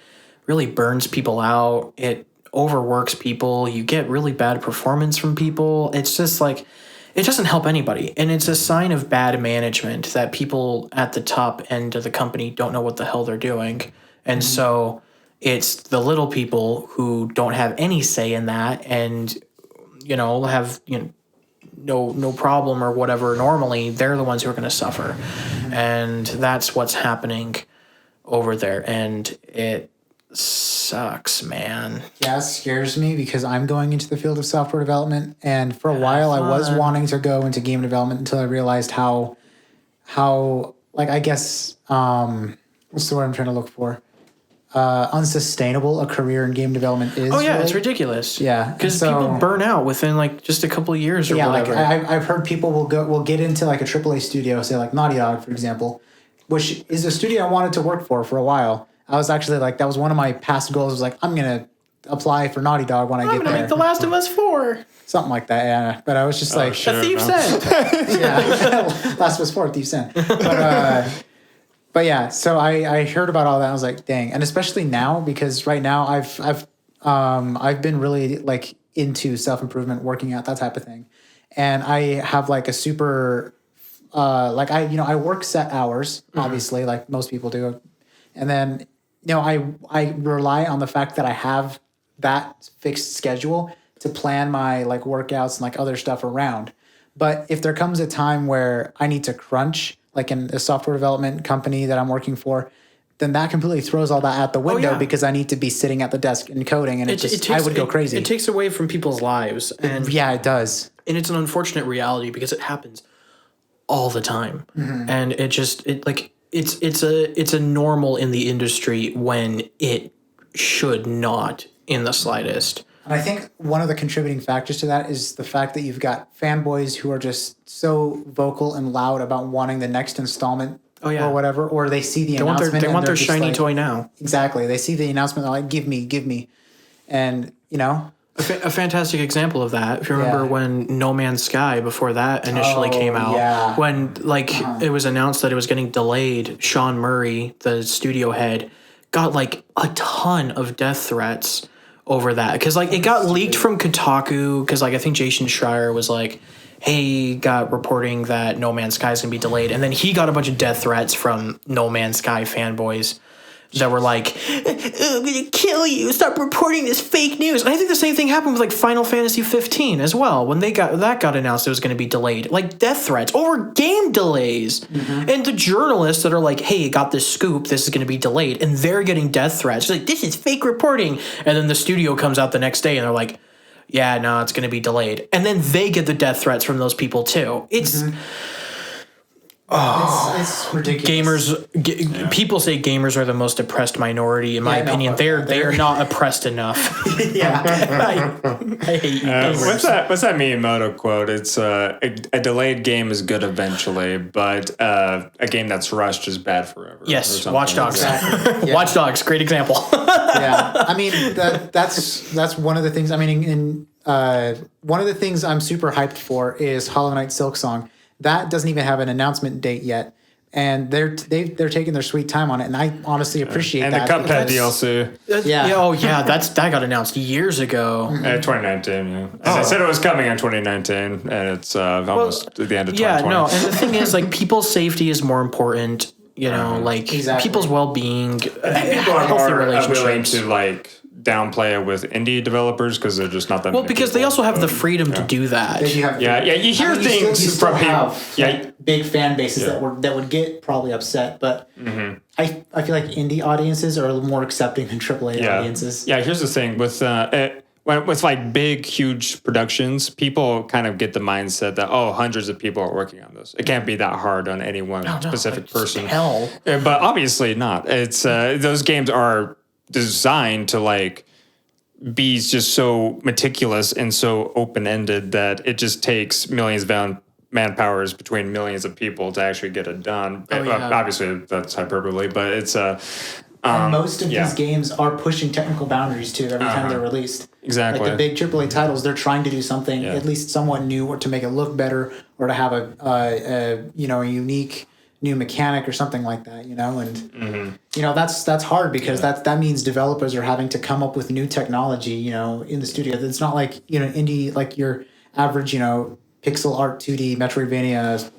really burns people out. It overworks people. You get really bad performance from people. It's just like, it doesn't help anybody. And it's a sign of bad management that people at the top end of the company don't know what the hell they're doing. And so it's the little people who don't have any say in that. And, have no problem or whatever normally, they're the ones who are going to suffer. And that's what's happening over there, and it sucks, man. Yeah, it scares me because I'm going into the field of software development, and for a while I was wanting to go into game development until I realized how like, I guess what's the word I'm trying to look for? Unsustainable a career in game development is. Oh yeah, really. It's ridiculous. Yeah, because people burn out within like just a couple of years or whatever. Like I've heard people will get into like a AAA studio, say like Naughty Dog, for example, which is a studio I wanted to work for a while. I was actually like, that was one of my past goals. Was like, I'm gonna apply for Naughty Dog when I get there. Make The Last of Us 4. Something like that, yeah. But I was just like, A Thief's End. yeah, Last of Us 4, Thief's End. But yeah, so I heard about all that. And I was like, dang, and especially now because right now I've been really like into self-improvement, working out, that type of thing, and I have like a super like I work set hours, obviously, like most people do, and then I rely on the fact that I have that fixed schedule to plan my like workouts and like other stuff around. But if there comes a time where I need to crunch, like in a software development company that I'm working for, then that completely throws all that out the window because I need to be sitting at the desk and coding, and I would go crazy. It takes away from people's lives, and yeah, it does. And it's an unfortunate reality because it happens all the time, and it's a normal in the industry when it should not in the slightest. And I think one of the contributing factors to that is the fact that you've got fanboys who are just so vocal and loud about wanting the next installment or whatever, or they see the announcement. They want their shiny toy now. Exactly. They see the announcement, they're like, give me. And, A fantastic example of that, if you remember when No Man's Sky, before that initially came out, when it was announced that it was getting delayed, Sean Murray, the studio head, got like a ton of death threats over that, because like it got leaked from Kotaku, because like I think Jason Schreier was like, hey, got reporting that No Man's Sky is gonna be delayed, and then he got a bunch of death threats from No Man's Sky fanboys that were like, I'm gonna kill you, stop reporting this fake news. And I think the same thing happened with like Final Fantasy 15 as well. When that got announced it was gonna be delayed, like death threats over game delays. And the journalists that are like, hey, got this scoop, this is gonna be delayed, and they're getting death threats. Like, this is fake reporting. And then the studio comes out the next day and they're like, yeah, no, it's gonna be delayed. And then they get the death threats from those people too. It's it's ridiculous. People say gamers are the most oppressed minority. In my opinion, they are not oppressed enough. I hate you. What's that Miyamoto quote? It's a delayed game is good eventually, but a game that's rushed is bad forever. Yes, Watch Dogs. Exactly. Watch Dogs, great example. I mean that's one of the things. I mean, one of the things I'm super hyped for is Hollow Knight Silksong. That doesn't even have an announcement date yet, and they're taking their sweet time on it, and I honestly appreciate that. And the Cuphead DLC. That got announced years ago. 2019, yeah. They said it was coming in 2019, and it's almost the end of 2020. Yeah, no, and the thing is, like, people's safety is more important, people's well-being, people are more willing to, like, downplay it with indie developers because they're just not that. Well, because they also have the freedom to do that. You hear things from people. Big fan bases that would get probably upset, but I feel like indie audiences are a little more accepting than AAA audiences. Yeah, here's the thing with with like big, huge productions, people kind of get the mindset that hundreds of people are working on this. It can't be that hard on any one specific person. Hell, but obviously not. It's those games are designed to like be just so meticulous and so open-ended that it just takes millions of manpowers between millions of people to actually get it done. Obviously that's hyperbole, but it's and most of these games are pushing technical boundaries too every time they're released. Exactly. Like the big AAA titles, they're trying to do something at least somewhat new, or to make it look better, or to have a unique new mechanic or something like that, and that's hard because that means developers are having to come up with new technology, in the studio. It's not like indie, like your average pixel art 2D Metroidvania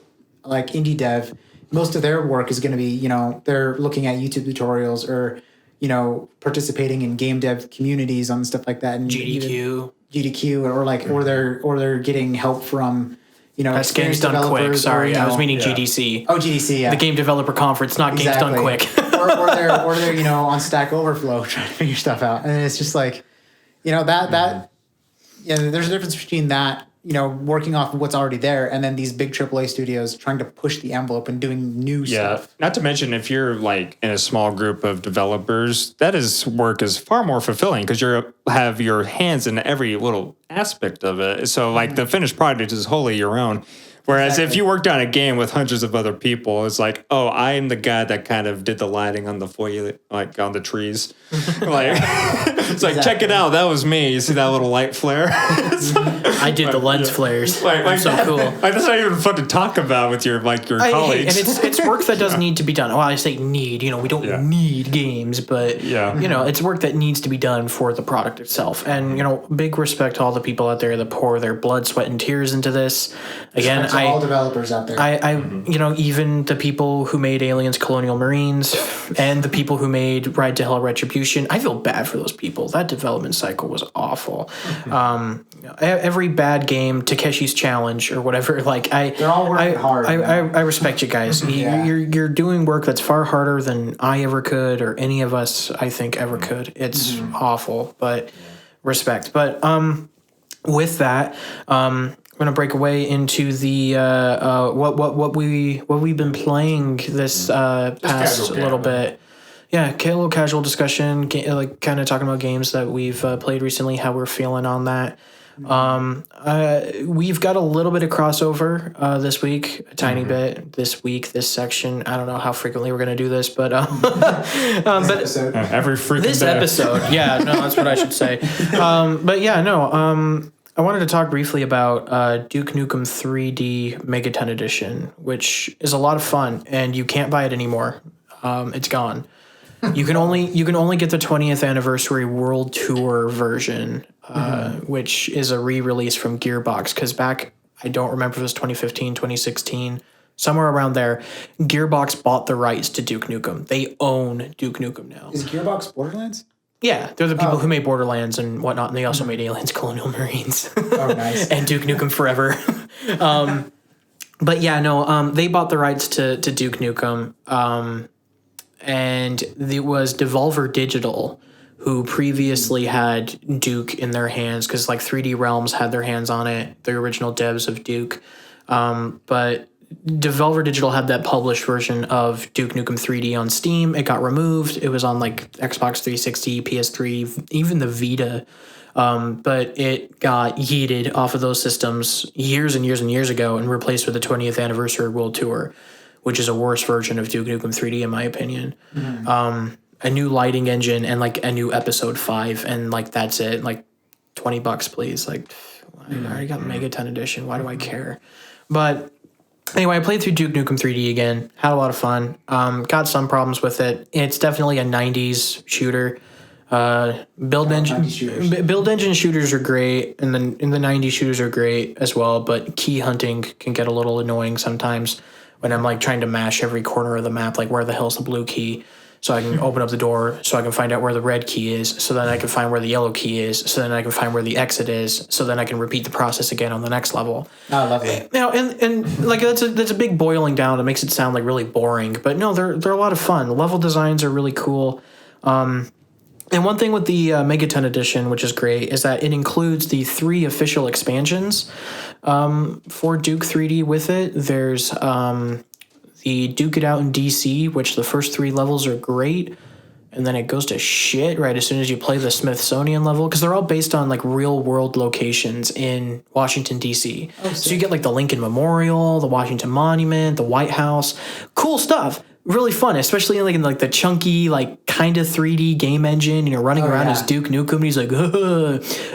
like indie dev. Most of their work is going to be they're looking at YouTube tutorials or participating in game dev communities on stuff like that, and GDQ. GDQ or they're getting help from That's Games Done Quick. Sorry, I was meaning GDC. Oh, GDC, yeah. The Game Developer Conference, not Games Done Quick. or they're on Stack Overflow trying to figure stuff out, and it's just like, that there's a difference between that, working off of what's already there, and then these big AAA studios trying to push the envelope and doing new stuff. Not to mention, if you're like in a small group of developers, work is far more fulfilling because you have your hands in every little aspect of it. So like the finished product is wholly your own. Whereas if you worked on a game with hundreds of other people, it's like, oh, I'm the guy that kind of did the lighting on the foliage, like on the trees. It's like, check it out, that was me. You see that little light flare? I did the lens flares. Like so cool. That's not even fun to talk about with your colleagues. And it's work that does need to be done. Well, I say need. We don't need games, but it's work that needs to be done for the product itself. And big respect to all the people out there that pour their blood, sweat, and tears into this. Again, all developers out there. Even the people who made Aliens Colonial Marines and the people who made Ride to Hell Retribution, I feel bad for those people. That development cycle was awful. Every bad game, Takeshi's Challenge or whatever, they're all working hard. I respect you guys. You're doing work that's far harder than I ever could or any of us, I think, ever could. It's awful, but respect. But with that, we're gonna break away into the what we've been playing this past little bit. Yeah, a little casual discussion, like kind of talking about games that we've played recently, how we're feeling on that. We've got a little bit of crossover this week, a tiny bit this section. I don't know how frequently we're gonna do this, but episode. Every freaking this day. episode, yeah, no, that's what I should say. I wanted to talk briefly about Duke Nukem 3D Megaton Edition, which is a lot of fun, and you can't buy it anymore. It's gone. You can only get the 20th anniversary World Tour version, which is a re-release from Gearbox. Because back, I don't remember if it was 2015, 2016, somewhere around there, Gearbox bought the rights to Duke Nukem. They own Duke Nukem now. Is Gearbox Borderlands? Yeah, they're the people who made Borderlands and whatnot, and they also made Aliens Colonial Marines. Oh, nice. And Duke Nukem Forever. But yeah, no, they bought the rights to Duke Nukem, and it was Devolver Digital who previously had Duke in their hands, because 3D Realms had their hands on it, the original devs of Duke. But Devolver Digital had that published version of Duke Nukem 3D on Steam. It got removed. It was on Xbox 360, PS3, even the Vita. But it got yeeted off of those systems years and years and years ago and replaced with the 20th Anniversary World Tour, which is a worse version of Duke Nukem 3D in my opinion. A new lighting engine and a new episode 5, and that's it. $20, please. I already got Megaton Edition. Why do I care? But anyway, I played through Duke Nukem 3D again. Had a lot of fun. Got some problems with it. It's definitely a 90s shooter. Build engine shooters are great, and then in the 90s shooters are great as well, but key hunting can get a little annoying sometimes when I'm trying to mash every corner of the map, where the hell's the blue key, so I can open up the door, so I can find out where the red key is, so then I can find where the yellow key is, so then I can find where the exit is, so then I can repeat the process again on the next level. Oh, lovely. Now, and that's a big boiling down. It makes it sound really boring, but no, they're a lot of fun. The level designs are really cool. And one thing with the Megaton Edition, which is great, is that it includes the 3 official expansions for Duke 3D with it. There's the Duke It Out in DC, which the first 3 levels are great, and then it goes to shit right as soon as you play the Smithsonian level, because they're all based on real-world locations in Washington, D.C. So you get the Lincoln Memorial, the Washington Monument, the White House. Cool stuff. Really fun, especially in the chunky, kind of 3D game engine, and you're running around as Duke Nukem, and he's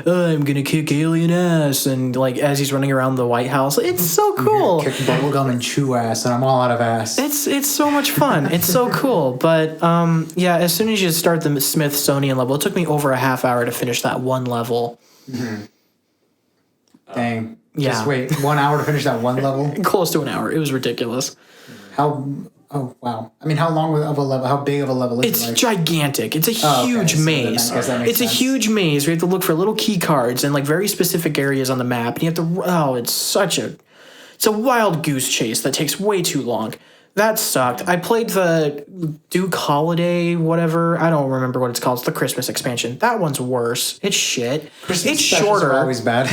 I'm gonna kick alien ass, and as he's running around the White House, it's so cool. Kick bubblegum and chew ass, and I'm all out of ass. It's so much fun. It's so cool. But as soon as you start the Smithsonian level, it took me over a half hour to finish that one level. Dang. Yeah. Just wait 1 hour to finish that one level? Close to an hour. It was ridiculous. How Oh wow! I mean, how long of a level? How big of a level is It's it? Like? gigantic. It's a huge maze. It's a huge maze. We have to look for little key cards and like very specific areas on the map. And you have to. Oh, it's a wild goose chase that takes way too long. That sucked. I played the Duke Holiday, whatever. I don't remember what it's called. It's the Christmas expansion. That one's worse. It's shit. Christmas it's specials shorter. Are always bad.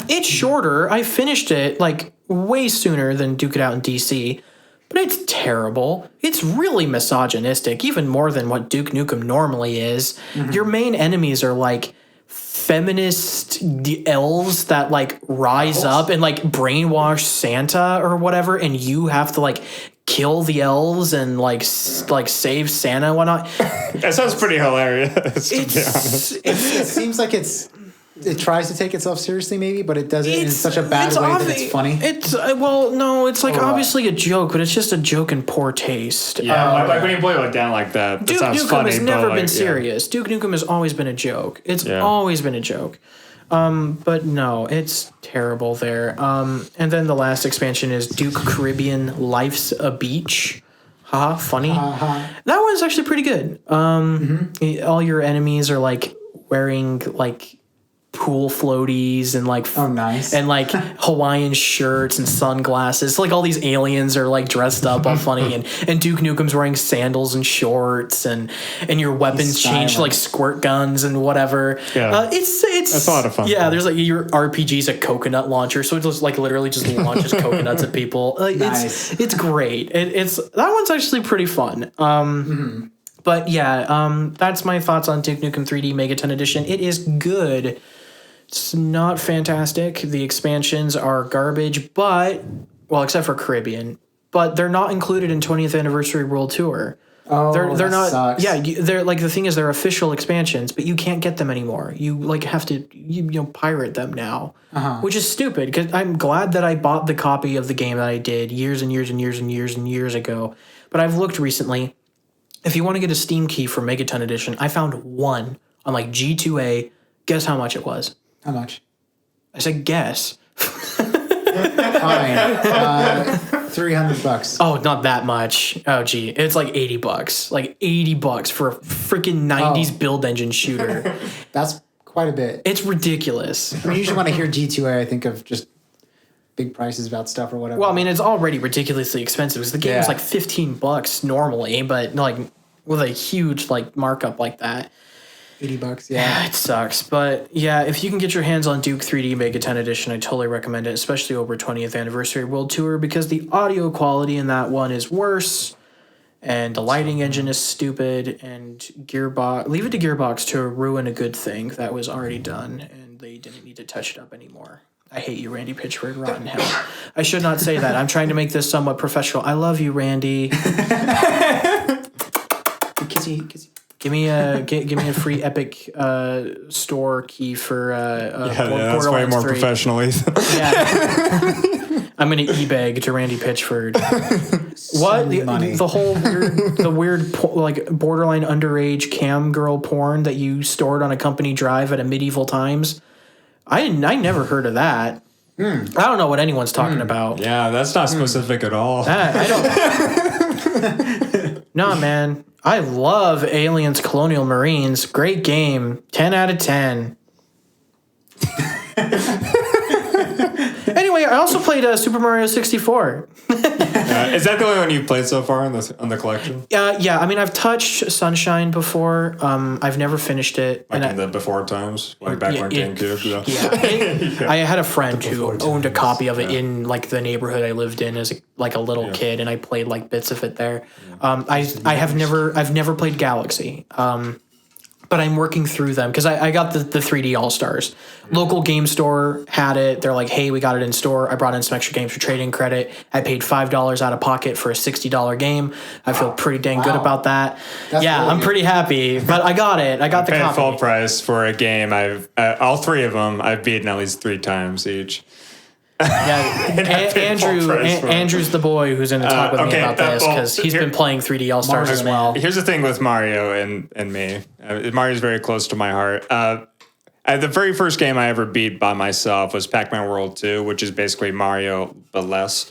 It's shorter. I finished it like way sooner than Duke It Out in DC. But it's terrible. It's really misogynistic, even more than what Duke Nukem normally is. Mm-hmm. Your main enemies are like feminist elves that like rise up and like brainwash Santa or whatever, and you have to like kill the elves and like save Santa and whatnot. That sounds pretty hilarious, to be honest. It seems like it tries to take itself seriously, maybe, but it does it in such a bad way that it's funny. It's it's like obviously a joke, but it's just a joke in poor taste. Yeah, like when you boil it down like that, Duke sounds Nukem funny. has never been Yeah. serious. Duke Nukem has always been a joke. It's always been a joke. But no, it's terrible there. And then the last expansion is Duke Caribbean Life's a Beach. Haha, funny. That one's actually pretty good. All your enemies are like wearing like pool floaties and like nice. and like Hawaiian shirts and sunglasses. Like all these aliens are like dressed up all funny, and Duke Nukem's wearing sandals and shorts, and your weapons change to like squirt guns and whatever. Yeah. It's That's a lot of fun. Yeah, there's like your RPG's a coconut launcher, so it just like literally just launches coconuts at people. Like Nice. it's great. It's that one's actually pretty fun. But yeah, that's my thoughts on Duke Nukem 3D Megaton Edition. It is good. It's not fantastic. The expansions are garbage, but except for Caribbean, but they're not included in 20th Anniversary World Tour. Oh, they're not. sucks. Yeah, they're like the thing is they're official expansions, but you can't get them anymore. You like have to pirate them now, which is stupid. Because I'm glad that I bought the copy of the game that I did years and years and years and years and years ago. But I've looked recently. If you want to get a Steam key for Megaton Edition, I found one on like G2A. Guess how much it was? How much? I said guess. Fine. $300. Oh, not that much. Oh, gee. It's like $80. Like $80 for a freaking 90s build engine shooter. That's quite a bit. It's ridiculous. I mean, usually when I hear G2A, I think of just big prices about stuff or whatever. Well, I mean, it's already ridiculously expensive because the game is like $15 normally, but like with a huge like markup like that. $80, yeah. It sucks. But yeah, if you can get your hands on Duke 3D Megaton Edition, I totally recommend it, especially over 20th Anniversary World Tour, because the audio quality in that one is worse, and the lighting engine is stupid, and Gearbox... Leave it to Gearbox to ruin a good thing that was already done, and they didn't need to touch it up anymore. I hate you, Randy Pitchford, rotten hell. I should not say that. I'm trying to make this somewhat professional. I love you, Randy. Kissy. Give me a free Epic store key for that's way more 3. professional, Ethan. Yeah. I'm gonna e-bag to Randy Pitchford. What the weird like borderline underage cam girl porn that you stored on a company drive at a medieval times? I never heard of that. I don't know what anyone's talking about. Yeah, that's not specific at all. I don't. No, man. I love Aliens Colonial Marines. Great game. 10 out of 10. Anyway, I also played Super Mario 64. Is that the only one you've played so far on the collection? Yeah, I mean, I've touched Sunshine before. I've never finished it. Like in the before times? Like back on GameCube? Yeah. I had a friend who owned a copy of it in like the neighborhood I lived in as a little kid, and I played like bits of it there. I've never played Galaxy. But I'm working through them because I got the 3D All-Stars. Local game store had it. They're like, hey, we got it in store. I brought in some extra games for trading credit. I paid $5 out of pocket for a $60 game. I feel pretty dang good about that. That's really I'm pretty happy. But I got it. I got the copy. I paid full price for a game. I've all three of them I've beaten at least 3 times each. Yeah, Andrew's the boy who's going to talk with me about this because he's been playing 3D All-Stars as well. Here's the thing with Mario and me. Mario's very close to my heart. The very first game I ever beat by myself was Pac-Man World 2, which is basically Mario but less.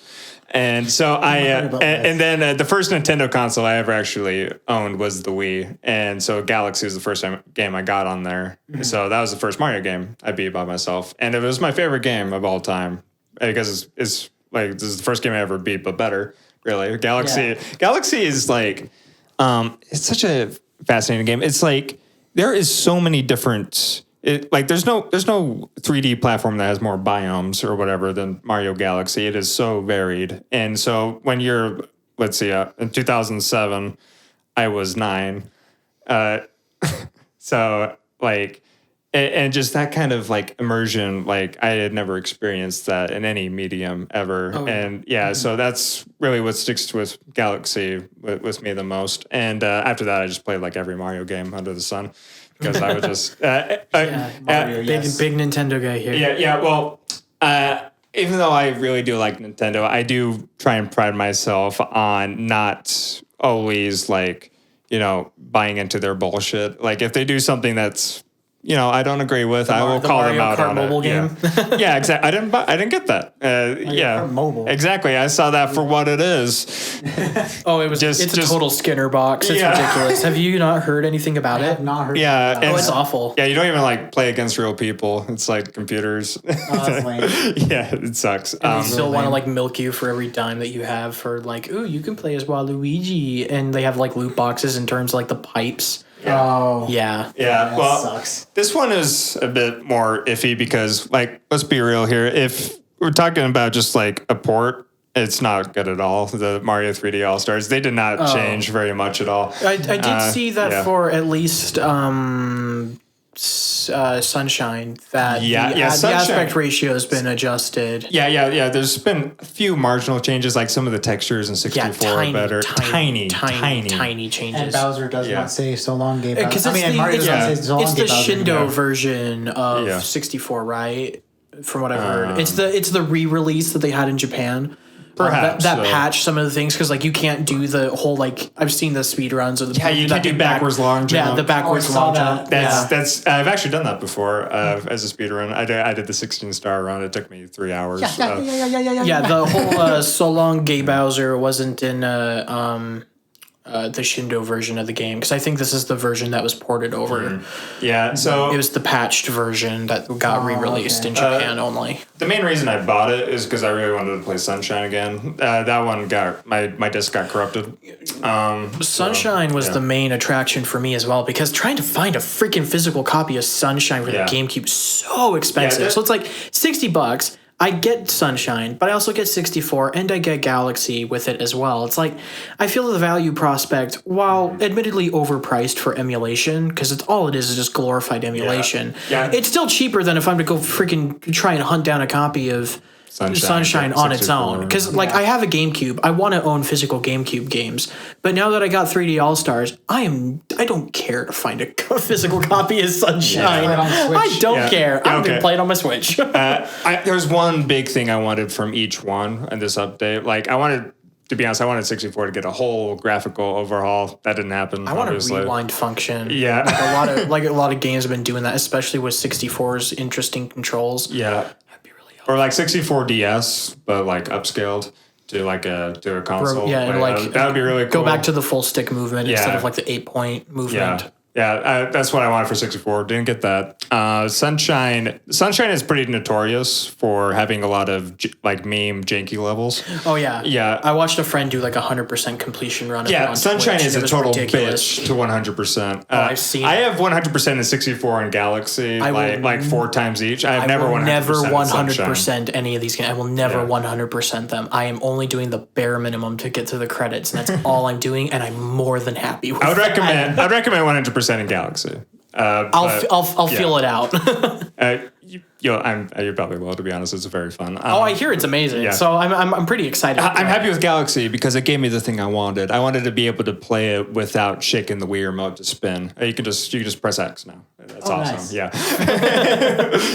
And so and then the first Nintendo console I ever actually owned was the Wii. And so Galaxy was the first game I got on there. Mm-hmm. So that was the first Mario game I beat by myself. And it was my favorite game of all time because it's like, this is the first game I ever beat, but better, really. Galaxy is like, it's such a fascinating game. It's like, there is so many different... there's no 3D platform that has more biomes or whatever than Mario Galaxy. It is so varied. And so when you're, let's see, in 2007, I was 9. So like, and just that kind of like immersion, like I had never experienced that in any medium ever. Oh, and so that's really what sticks with Galaxy with me the most. And after that, I just played like every Mario game under the sun. Because I would just big Nintendo guy here. Yeah. Well, even though I really do like Nintendo, I do try and pride myself on not always like buying into their bullshit. Like if they do something that's I don't agree with, I will call them out on mobile it. Game? Yeah, exactly. I didn't get that. Mobile. Exactly. I saw that for what it is. It's a total Skinner box. It's ridiculous. Have you not heard anything about it? I have not heard. Yeah, it's awful. Yeah, you don't even like play against real people. It's like computers. That's lame. Yeah, it sucks. And they still want to like milk you for every dime that you have for like, ooh, you can play as Waluigi, and they have like loot boxes in terms of like the pipes. Yeah. Oh. Yeah. Yeah. Well, sucks. This one is a bit more iffy because, like, let's be real here. If we're talking about just like a port, it's not good at all. The Mario 3D All Stars, they did not change very much at all. I did see that for at least Sunshine, that the aspect ratio has been adjusted. Yeah. There's been a few marginal changes, like some of the textures in 64 are better. Tiny changes. And Bowser does not say so long, Gabe. Because Mario doesn't say so long, it's the Bowser. Shindo version of 64, right? From what I've heard, it's the re-release that they had in Japan. Perhaps that patch some of the things because like you can't do the whole like I've seen the speed runs of the you can do backwards long jump. Yeah, the backwards long jump. That's I've actually done that before as a speed run. I did the 16-star run. It took me 3 hours. Yeah. The whole so long Gay Bowser wasn't in the Shindo version of the game because I think this is the version that was ported over. Yeah, so it was the patched version that got re-released in Japan only. The main reason I bought it is because I really wanted to play Sunshine again. That one got my disc got corrupted. Sunshine was the main attraction for me as well because trying to find a freaking physical copy of Sunshine for the GameCube is so expensive. So it's like $60. I get Sunshine, but I also get 64, and I get Galaxy with it as well. It's like, I feel the value prospect, while admittedly overpriced for emulation, because it's all it is just glorified emulation. Yeah. It's still cheaper than if I'm to go freaking try and hunt down a copy of Sunshine on its own. Because, I have a GameCube. I want to own physical GameCube games. But now that I got 3D All-Stars, I don't care to find a physical copy of Sunshine. I don't care. I'm going to play it on my Switch. There's one big thing I wanted from each one in this update. To be honest, I wanted 64 to get a whole graphical overhaul. That didn't happen. I want a rewind function. Yeah. A lot of games have been doing that, especially with 64's interesting controls. Yeah. Or like 64 DS, but like upscaled to a console. That would be really cool. Go back to the full stick movement instead of like the 8-point movement. Yeah, that's what I wanted for 64. Didn't get that. Sunshine is pretty notorious for having a lot of meme janky levels. Oh yeah, yeah. I watched a friend do like 100% completion run. Yeah, Sunshine Twitch, is a total ridiculous. bitch to 100%. I've seen. I have 100% in 64 and Galaxy, like 4 times each. I will never 100% any of these games. I will never 100% them. I am only doing the bare minimum to get to the credits, and that's all I'm doing, and I'm more than happy with I'd recommend 100% in Galaxy. I'll feel it out. You probably will, to be honest. It's very fun. I hear it's amazing. Yeah. So I'm pretty excited. I'm happy with Galaxy because it gave me the thing I wanted. I wanted to be able to play it without shaking the Wii remote to spin. You can just press X now. That's awesome. Nice. Yeah.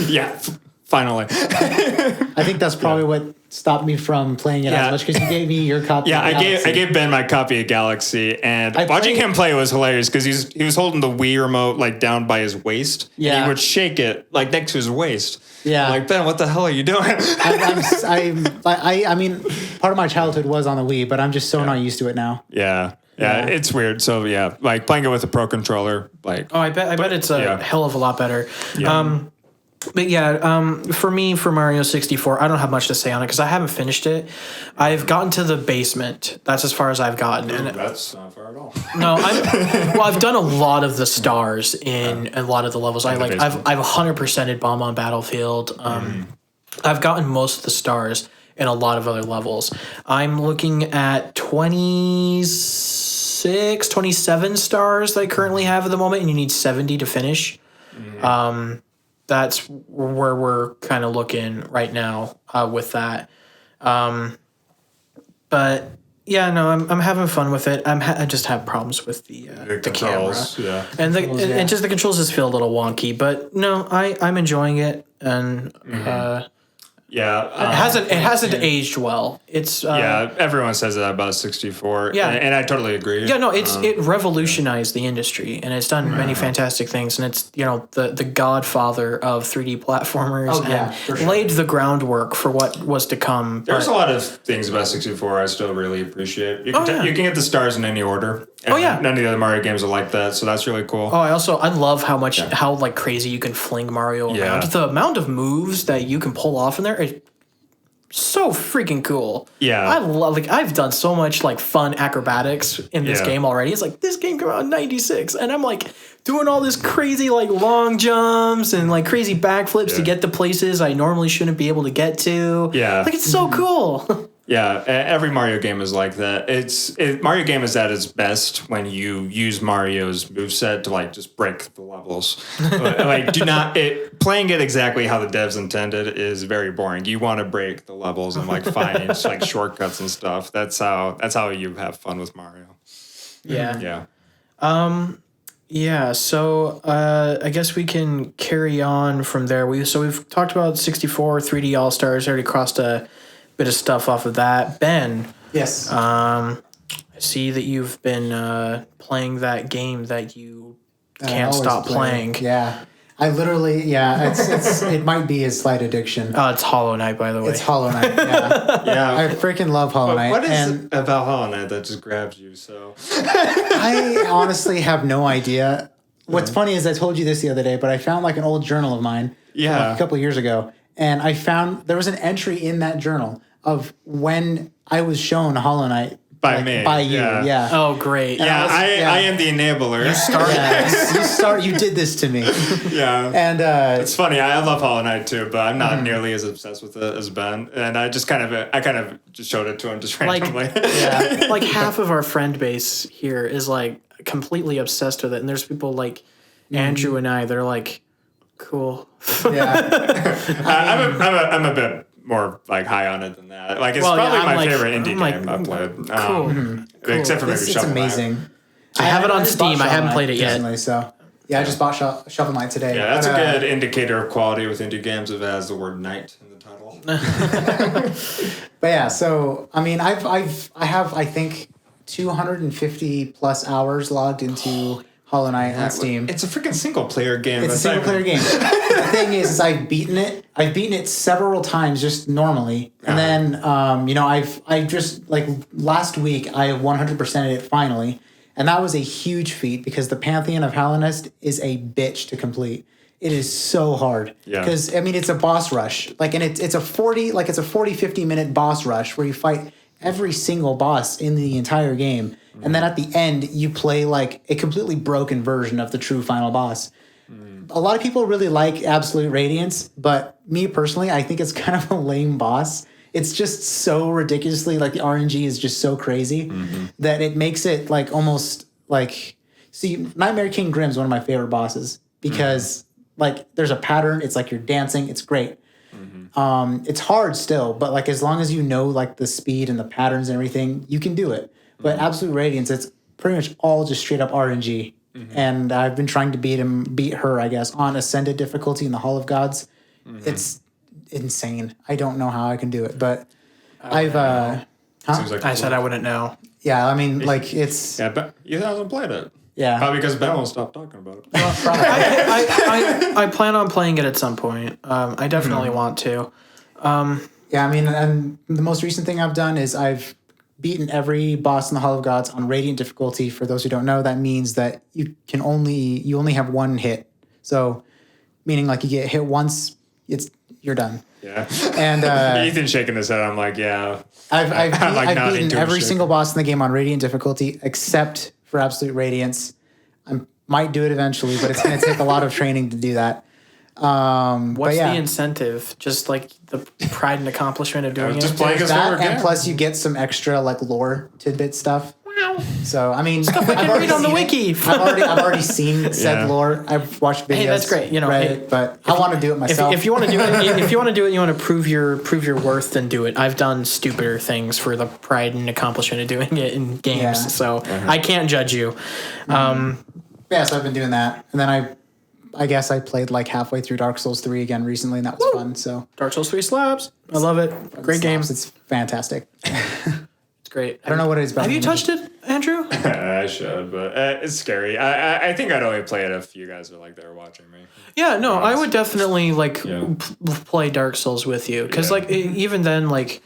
Yeah. Finally. I think that's probably what stopped me from playing it as much because you gave me your copy. Yeah, of Galaxy. I gave Ben my copy of Galaxy, and watching him play was hilarious because he was holding the Wii remote like down by his waist. Yeah. And he would shake it like next to his waist. Yeah. I'm like, Ben, what the hell are you doing? I mean, part of my childhood was on the Wii, but I'm just so not used to it now. Yeah, it's weird. So like playing it with a Pro controller, like I bet it's a hell of a lot better. Yeah. But yeah, for me, for Mario 64, I don't have much to say on it because I haven't finished it. I've gotten to the basement. That's as far as I've gotten. And that's not far at all. no, I've done a lot of the stars in a lot of the levels. I've 100%ed Bomb on Battlefield. I've gotten most of the stars in a lot of other levels. I'm looking at 26, 27 stars that I currently have at the moment, and you need 70 to finish. That's where we're kind of looking right now with that. But yeah, no, I'm having fun with it. I just have problems with the camera, and and just the controls just feel a little wonky. But no, I'm enjoying it, and it hasn't aged well. It's everyone says that about 64. Yeah, and I totally agree. Yeah, no, it revolutionized the industry, and it's done many fantastic things, and it's the godfather of 3D platformers, laid the groundwork for what was to come. There's a lot of things about 64 I still really appreciate. You can get the stars in any order. And none of the other Mario games are like that, so that's really cool. Oh, I love how like crazy you can fling Mario around. The amount of moves that you can pull off in there is so freaking cool. Yeah. I love I've done so much like fun acrobatics in this game already. It's like this game came out in 96 and I'm like doing all this crazy like long jumps and like crazy backflips to get to places I normally shouldn't be able to get to. Yeah. Like it's so cool. Yeah, every Mario game is like that. Mario game is at its best when you use Mario's moveset to like just break the levels. Like playing it exactly how the devs intended is very boring. You want to break the levels and like find like shortcuts and stuff. That's how you have fun with Mario. Yeah. Yeah. So I guess we can carry on from there. We've talked about 64 3D All Stars. Already crossed a bit of stuff off of that. Ben. Yes. I see that you've been playing that game that you can't stop playing. Yeah. I literally, it might be a slight addiction. It's Hollow Knight, by the way. It's Hollow Knight, yeah. I freaking love Hollow Knight. What is it about Hollow Knight that just grabs you so? I honestly have no idea. What's funny is I told you this the other day, but I found like an old journal of mine a couple of years ago, and I found there was an entry in that journal of when I was shown Hollow Knight. By you, yeah. Oh, great. I am the enabler. You started. You did this to me. Yeah. And it's funny. I love Hollow Knight too, but I'm not nearly as obsessed with it as Ben. And I kind of just showed it to him just randomly. Like half of our friend base here is like completely obsessed with it, and there's people like Andrew and I that are like, cool. Yeah. I'm a bit more like high on it than that. Like it's probably my favorite indie game I've played. Cool. Except for maybe It's Shovel Knight. amazing. I have it on Steam. I haven't played it yet. Recently, so I just bought Shovel Knight today. Yeah, that's a good indicator of quality with indie games if it has the word "knight" in the title. But yeah, so I mean, I have I think 250 plus hours logged into Hollow Knight on Steam. It's a freaking single player game. It's a single player game. The thing is I've beaten it. I've beaten it several times just normally, and then I just like last week I 100%ed it finally, and that was a huge feat because the Pantheon of Hallownest is a bitch to complete. It is so hard because I mean it's a boss rush, like, and it's a 50 minute boss rush where you fight every single boss in the entire game. And then at the end, you play like a completely broken version of the true final boss. A lot of people really like Absolute Radiance, but me personally, I think it's kind of a lame boss. It's just so ridiculously, like the RNG is just so crazy that it makes it like almost like, see, Nightmare King Grimm's one of my favorite bosses because like there's a pattern. It's like you're dancing. It's great. It's hard still, but like as long as you know like the speed and the patterns and everything, you can do it. But Absolute Radiance, it's pretty much all just straight up RNG. And I've been trying to beat her, I guess, on Ascended difficulty in the Hall of Gods. It's insane. I don't know how I can do it, but I've Seems like I said I wouldn't know. yeah. I mean, like it's yeah, but you hasn't played it. yeah. Probably because Ben won't stop talking about it. I plan on playing it at some point. I definitely want to. Yeah, I mean, and the most recent thing I've done is I've beaten every boss in the Hall of Gods on radiant difficulty. For those who don't know, that means that you only have one hit. So, meaning like you get hit once, you're done. Yeah. And Ethan's shaking his head. I'm like, yeah. I've like I've nodding beaten to him, every shaking. single boss in the game on radiant difficulty except for absolute radiance. I might do it eventually, but it's going to take a lot of training to do that. What's yeah. the incentive? Just like the pride and accomplishment of doing just it? playing his That, favorite and game. plus you get some extra like lore tidbit stuff. So I mean, I can read on the wiki. I've already seen said Yeah. lore. I've watched videos. Hey, that's great. You know, read hey, it, but I want to do it myself. If you want to do it, if you want to do it, and you want to prove your worth, then do it. I've done stupider things for the pride and accomplishment of doing it in games, Yeah. so I can't judge you. Yeah, so I've been doing that, and then I guess I played like halfway through Dark Souls 3 again recently, and that was fun. So Dark Souls 3 slaps. I love it. Great game. It's fantastic. It's great. I don't know what it is about. Have you touched it, Andrew? I should, but it's scary. I think I'd only play it if you guys are like there watching me. Yeah, no, I would definitely like Yeah. play Dark Souls with you because Yeah. like even then like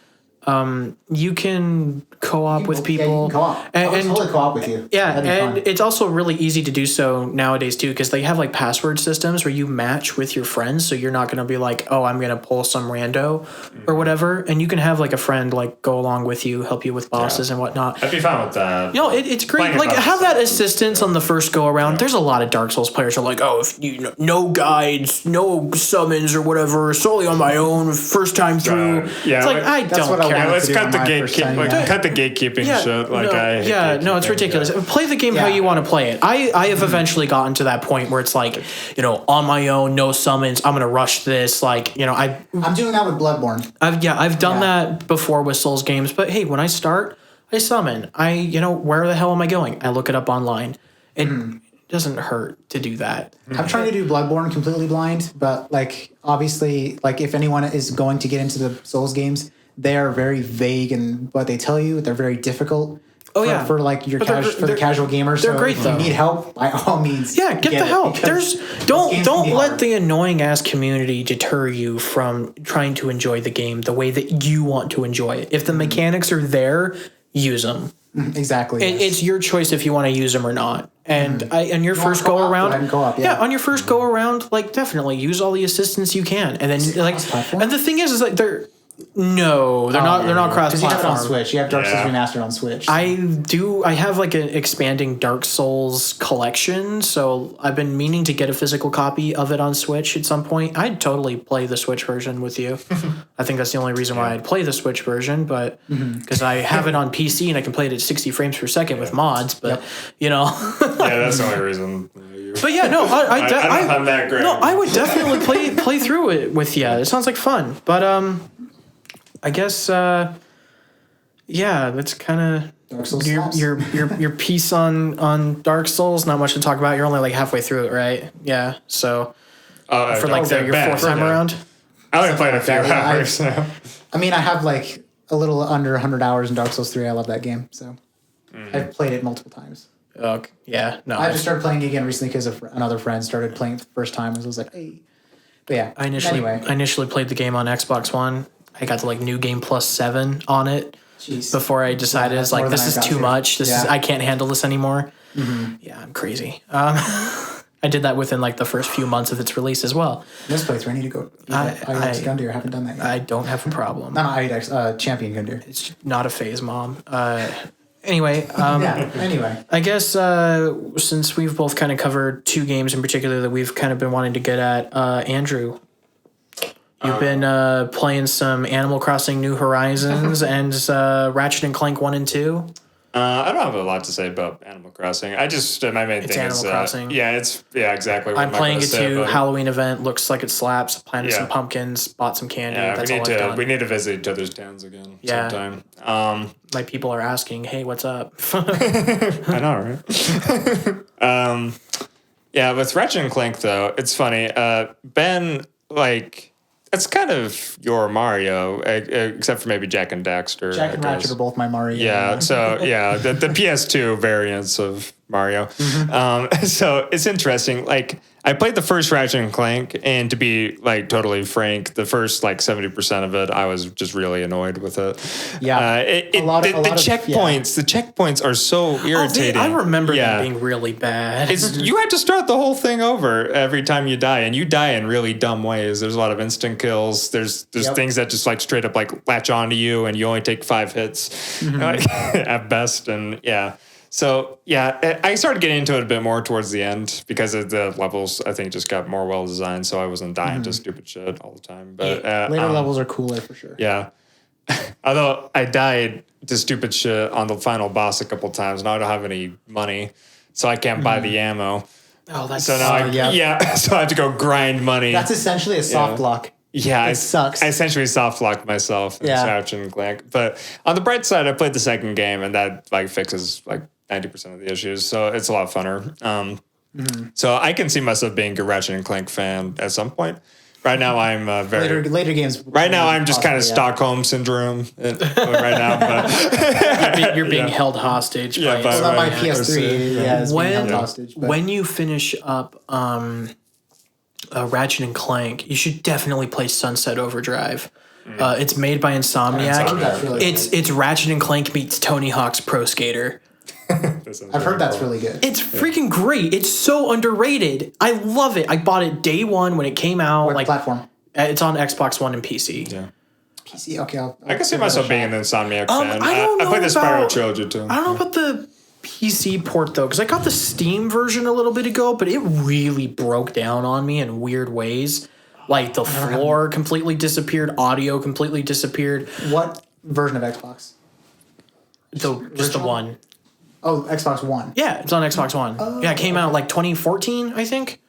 you can co-op with people. Yeah, you can co-op. I would totally co-op with you. Yeah, That'd be and fun. it's also really easy to do so nowadays too, because they have like password systems where you match with your friends, so you're not going to be like, oh, I'm going to pull some rando or whatever, and you can have like a friend like go along with you, help you with bosses and whatnot. I'd be fine with that. You know, it's great. Playing Like about have that yourself. assistance on the first go around. There's a lot of Dark Souls players who are like, oh, if you no guides, no summons or whatever, solely on my own, first time through. Yeah, it's like but- I That's don't what I care. wanted Let's to do cut on the my first time, yeah. cut the gatekeeping shit. Like I hate no, it's gatekeeping, ridiculous. yeah. Play the game how Yeah. you want to play it. I have eventually gotten to that point where it's like, you know, on my own, no summons. I'm gonna rush this. Like, you know, I'm doing that with Bloodborne. I've done Yeah. that before with Souls games. But hey, when I start, I summon. Where the hell am I going? I look it up online. It doesn't hurt to do that. I'm trying to do Bloodborne completely blind, but like obviously, like if anyone is going to get into the Souls games, they are very vague in what they tell you. They're very difficult. Oh, yeah. For like your But they're- for the they're- casual gamers. they're So great, if though. you need help, by all means. Yeah, get the it, help. because Don't games can be let hard. the annoying ass community deter you from trying to enjoy the game the way that you want to enjoy it. If the mechanics are there, use them. Exactly. yes. It's your choice if you want to use them or not. And on your first co-op? go Go around, ahead and co-op, yeah. on your first go around, like definitely use all the assistance you can. And then like, cross-platform? and the thing is like they're not cross Because you have it on platform. Switch. You have Dark Souls Yeah. Remastered on Switch. I have like an expanding Dark Souls collection, so I've been meaning to get a physical copy of it on Switch at some point. I'd totally play the Switch version with you. I think that's the only reason why I'd play the Switch version, but because I have it on PC and I can play it at 60 frames per second with mods, but you know. Yeah, that's the only reason. But yeah, no, I don't know if I'm that great. No, I would definitely play through it with you. It sounds like fun. But I guess that's kind Dark of Souls slaps. your piece on Dark Souls. Not much to talk about. You're only like halfway through it, right? Yeah. So for like your fourth time around. I only played a few Yeah, hours. So. I mean, I have like a little under 100 hours in Dark Souls 3. I love that game. So I've played it multiple times. Okay. Yeah. No. I just started playing it again recently because another friend started playing it for the first time. And I was like, hey. But yeah. I anyway. initially played the game on Xbox One. I got to like New Game Plus 7 on it. Jeez. Before I decided that's it's like more than this I is got too here. much. Yeah. I can't handle this anymore. Yeah, I'm crazy. I did that within like the first few months of its release as well. This playthrough, I need to go. IX Gundyr. I haven't done that yet. I don't have a problem. Not IX, Champion Gundyr. It's not a phase, Mom. Anyway, Yeah, anyway. I guess since we've both kind of covered two games in particular that we've kind of been wanting to get at, Andrew, you've been playing some Animal Crossing New Horizons and Ratchet and Clank 1 and 2. I don't have a lot to say about Animal Crossing. I just my main thing Animal is Crossing. Yeah, exactly. What I'm am I playing gonna it say too. about it? Halloween event looks like it slaps. Planted some Yeah. pumpkins, bought some candy. Yeah, That's we all need I've to done. we need to visit each other's towns again Yeah. sometime. My people are asking, "Hey, what's up?" I know, right? Yeah, with Ratchet and Clank though, it's funny. Ben, like, it's kind of your Mario, except for maybe Jak and Daxter. Jack and Ratchet are both my Mario. Yeah, so yeah, the PS2 variants of Mario. So it's interesting. Like, I played the first Ratchet and Clank, and to be like totally frank, the first like 70% of it, I was just really annoyed with it. Yeah, the checkpoints are so irritating. I remember them being really bad. You had to start the whole thing over every time you die, and you die in really dumb ways. There's a lot of instant kills. There's things that just like straight up like latch onto you, and you only take 5 hits like, at best. And so I started getting into it a bit more towards the end because of the levels. I think just got more well designed, so I wasn't dying to stupid shit all the time. But later levels are cooler for sure. Yeah. Although I died to stupid shit on the final boss a couple times. Now I don't have any money, so I can't buy the ammo. Oh, that's so now so I have to go grind money. That's essentially a soft lock. Yeah, it sucks. I essentially soft locked myself in Ratchet and Clank. But on the bright side, I played the second game, and that like fixes like 90% of the issues, so it's a lot funner. So I can see myself being a Ratchet and Clank fan at some point. Right now, I'm very later games. Right now, I'm just kind of Stockholm syndrome right now. But you're being held hostage. By my PS3. It's being held hostage. When you finish up Ratchet and Clank, you should definitely play Sunset Overdrive. It's made by Insomniac. It's Ratchet and Clank meets Tony Hawk's Pro Skater. I've heard that's really good. It's freaking great. It's so underrated. I love it. I bought it day one when it came out. What platform? It's on Xbox One and PC. Yeah. PC. Okay. I can see myself being an Insomniac fan. I played the Spyro trilogy too. I don't know about the PC port though, because I got the Steam version a little bit ago, but it really broke down on me in weird ways. Like the floor completely disappeared, audio completely disappeared. What version of Xbox? Just the one. Oh, Xbox One. Yeah, it's on Xbox One. Oh, it came out like 2014, I think.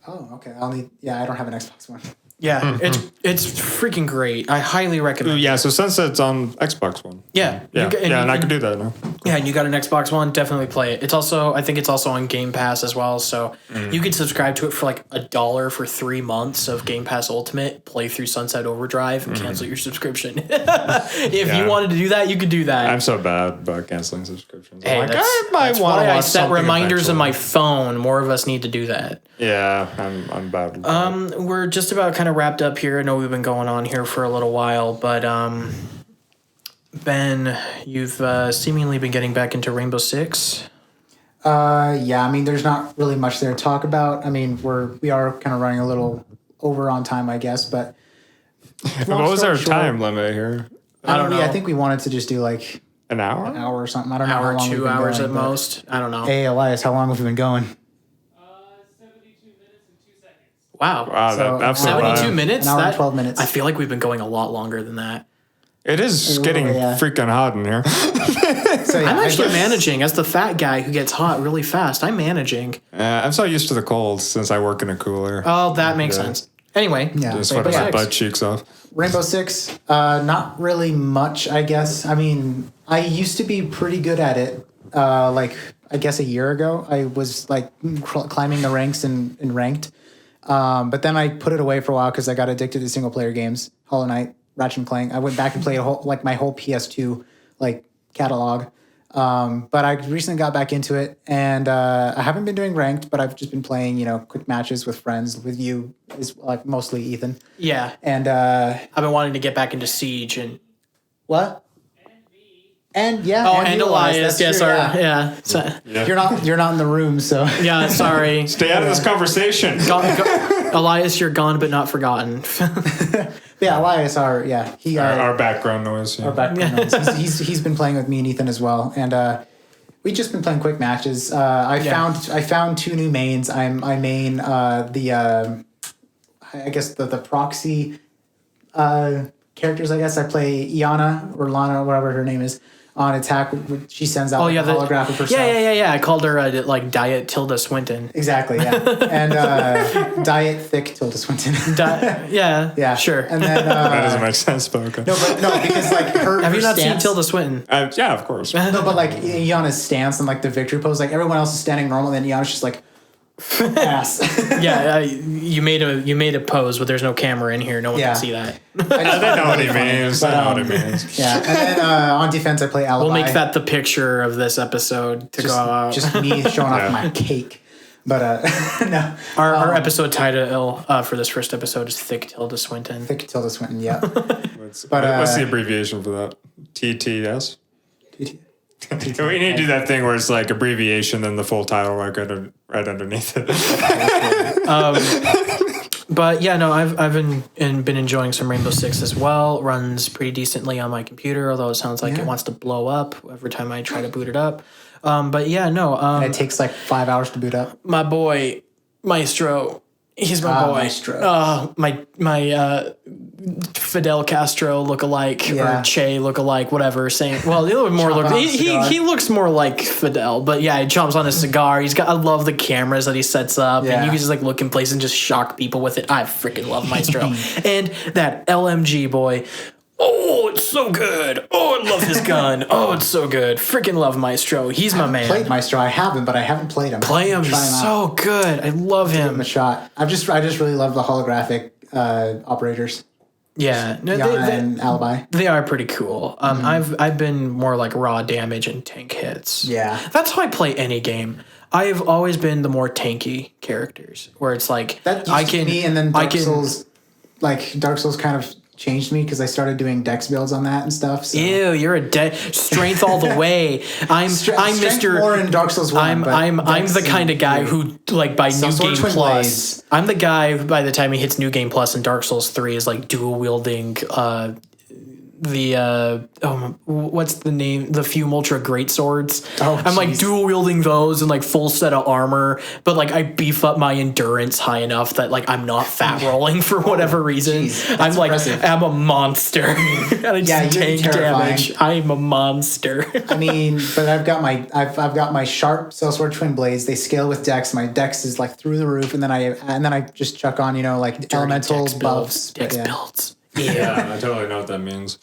Oh, okay. I don't have an Xbox One. Yeah, it's freaking great. I highly recommend it. Yeah, so Sunset's on Xbox One. Yeah. And I can do that now. Yeah, and you got an Xbox One, definitely play it. I think it's also on Game Pass as well, so you could subscribe to it for like $1 for 3 months of Game Pass Ultimate, play through Sunset Overdrive, and cancel your subscription. If you wanted to do that, you could do that. I'm so bad about canceling subscriptions. Hey, that's why I set reminders on my phone. More of us need to do that. Yeah, I'm bad. We're just about kind of wrapped up here. I know we've been going on here for a little while, but Ben, you've seemingly been getting back into Rainbow Six. Yeah, I mean, there's not really much there to talk about. I mean, we are kind of running a little over on time, I guess, but what was our time limit here? I don't know. I think we wanted to just do like an hour or something. I don't know how long 2 hours at most. I don't know. Hey, Elias, how long have we been going? 72 minutes and 2 seconds. Wow, so absolutely 72 minutes? An hour and 12 minutes. I feel like we've been going a lot longer than that. It is getting freaking hot in here. So, I'm actually managing. As the fat guy who gets hot really fast, I'm managing. I'm so used to the cold since I work in a cooler. Oh, that makes sense. Anyway. Just sweating my butt cheeks off. Rainbow Six, not really much, I guess. I mean, I used to be pretty good at it. Like, I guess a year ago, I was like climbing the ranks in ranked. But then I put it away for a while because I got addicted to single player games. Hollow Knight, Ratchet and Clank. I went back and played my whole PS2 like catalog. But I recently got back into it, and I haven't been doing ranked, but I've just been playing, quick matches with friends. With you is like mostly Ethan. Yeah. And I've been wanting to get back into Siege and what? And Elias. That's true, sorry. Yeah. So, You're not in the room, so yeah. Sorry. Stay out of this conversation. Elias, you're gone but not forgotten. Yeah, Elias, our background noise. Yeah. Our background noise. He's been playing with me and Ethan as well, and we've just been playing quick matches. I found 2 new mains. I main the proxy characters. I guess I play Iana or Lana or whatever her name is on attack. She sends out a holograph of herself. Yeah. I called her Diet Tilda Swinton. Exactly. Yeah, and Diet Thicc Tilda Swinton. Yeah. Sure. And then that doesn't make sense, but okay. No, because like her. Have you not stance, seen Tilda Swinton? Yeah, of course. No, but like Iana's stance and like the victory pose, like everyone else is standing normal, and then Iana's just like ass. Yeah, you made a pose, but there's no camera in here. No one Yeah. can see that. I know what he means. I know what he means. Yeah, and then on defense, I play Alibi. We'll make that the picture of this episode to go out. Just me showing off my cake. But no. Our episode title for this first episode is Thicc, Tilda, Swinton. Thicc, Tilda, Swinton, yeah. What's the abbreviation for that? TTS? We need to do that thing where it's like abbreviation, then the full title right underneath it. But yeah, no, I've been enjoying some Rainbow Six as well. Runs pretty decently on my computer, although it sounds like it wants to blow up every time I try to boot it up. But yeah, no. And it takes like 5 hours to boot up. My boy, Maestro. He's my boy. Maestro. My Fidel Castro lookalike or Che lookalike, whatever. Saying, well, the other more look. He looks more like Fidel, but yeah, he chomps on his cigar. I love the cameras that he sets up, and you can just like look in place and just shock people with it. I freaking love Maestro, and that LMG boy. Oh, it's so good. Oh, I love his gun. Oh, it's so good. Freaking love Maestro. He's my man. Played Maestro. I haven't, but I haven't played him. Play him. He's so good. I love him. Give him a shot. I just really love the holographic operators. Yeah, no, and Alibi. They are pretty cool. I've been more like raw damage and tank hits. Yeah, that's how I play any game. I've always been the more tanky characters, where it's like that used to be me, and then Dark Souls kind of changed me because I started doing dex builds on that and stuff. So. Ew, you're a strength all the way. I'm Mr. More in Dark Souls 1, I'm the kind of guy who like by New Game Plus. I'm the guy by the time he hits New Game Plus in Dark Souls 3 is like dual wielding what's the name? The Fume Ultra Great Swords. I'm like dual wielding those and like full set of armor, but like I beef up my endurance high enough that like I'm not fat rolling for whatever reason. I'm like impressive. I'm a monster. And I just tank damage. I'm a monster. I mean, but I've got my sharp Sellsword Twin Blades. They scale with dex. My dex is like through the roof, and then I just chuck on like dirty elemental buffs. Dex builds. Yeah, I totally know what that means.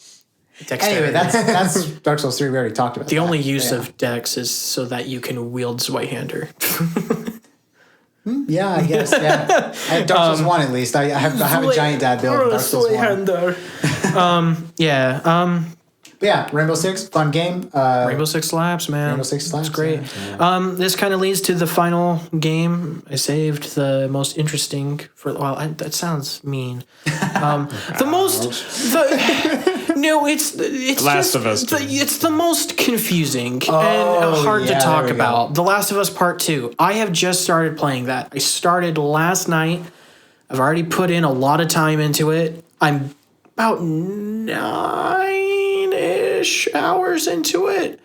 Dexterity. Anyway, that's Dark Souls 3. We already talked about the only use of Dex is so that you can wield Zweihander. Yeah, I guess. Yeah, I have Dark Souls 1 at least. I have a giant dad build in Dark Souls 1. Yeah, Rainbow Six, fun game. Rainbow Six slaps, man. Rainbow Six slaps. It's great. Yeah. This kind of leads to the final game. I saved the most interesting for. Well, that sounds mean. It's Last of Us. It's the most confusing and hard to talk about. The Last of Us Part 2. I have just started playing that. I started last night. I've already put in a lot of time into it. I'm about 9-ish hours into it.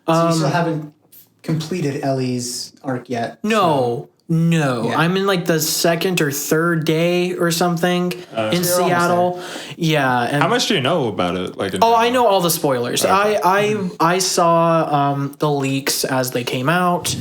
So you still haven't completed Ellie's arc yet? No. Yeah. I'm in like the second or third day or something in Seattle. Yeah. And how much do you know about it? I know all the spoilers. Okay. I saw the leaks as they came out.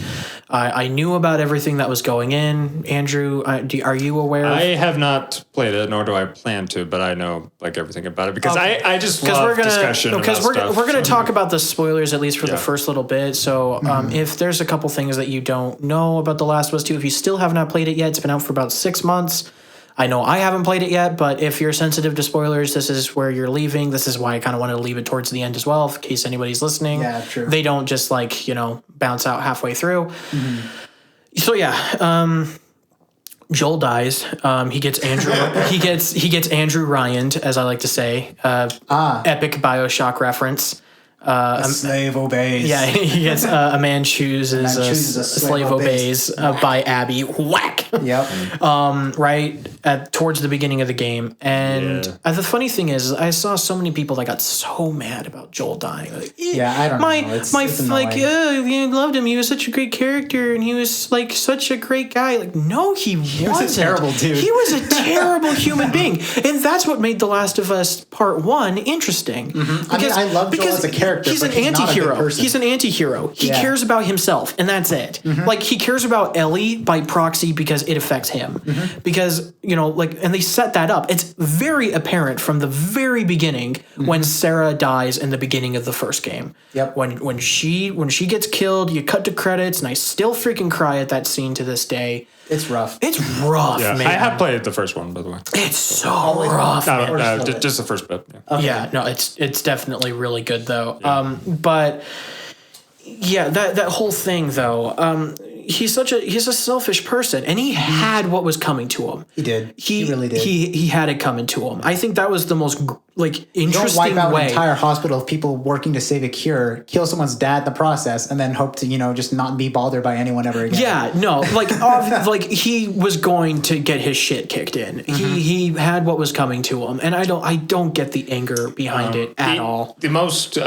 I knew about everything that was going in. Andrew, are you aware? I have not played it, nor do I plan to, but I know everything about it because I just love discussion about stuff. Because we're going to talk about the spoilers at least for the first little bit. So if there's a couple things that you don't know about The Last of Us 2, if you still have not played it yet, it's been out for about 6 months. I know I haven't played it yet, but if you're sensitive to spoilers, this is where you're leaving. This is why I kind of wanted to leave it towards the end as well, in case anybody's listening. Yeah, true. They don't just bounce out halfway through. Mm-hmm. So yeah, Joel dies. He gets Andrew. he gets Andrew Ryan, as I like to say. Epic BioShock reference. A slave obeys. Yeah, he gets a man chooses a slave obeys by Abby. Whack. Yep. Right towards the beginning of the game, and the funny thing is, I saw so many people that got so mad about Joel dying. Like, I don't know. It's you loved him. He was such a great character, and he was like such a great guy. Like, no, he wasn't. Was a terrible dude. He was a terrible human being, and that's what made The Last of Us Part 1 interesting. Mm-hmm. I love Joel as a character. character, He's an but he's not a good anti-hero. person. He's an anti-hero. He Yeah. cares about himself, and that's it. Like, he cares about Ellie by proxy because it affects him. Because, you know, like, and they set that up. It's very apparent from the very beginning when Sarah dies in the beginning of the first game. Yep. When she gets killed, you cut to credits, and I still freaking cry at that scene to this day. It's rough. It's rough, Yeah, man. I have played the first one, by the way. It's so rough. No, just the first bit. Yeah. Yeah, no, it's definitely really good though. But yeah, that whole thing though. He's a selfish person, and he had what was coming to him. He did. He really did. He had it coming to him. I think that was the most like You don't interesting wipe out way. an entire hospital of people working to save a cure, kill someone's dad in the process, and then hope to, just not be bothered by anyone ever again. Yeah, no, like like he was going to get his shit kicked in. He had what was coming to him, and I don't get the anger behind it at all. The most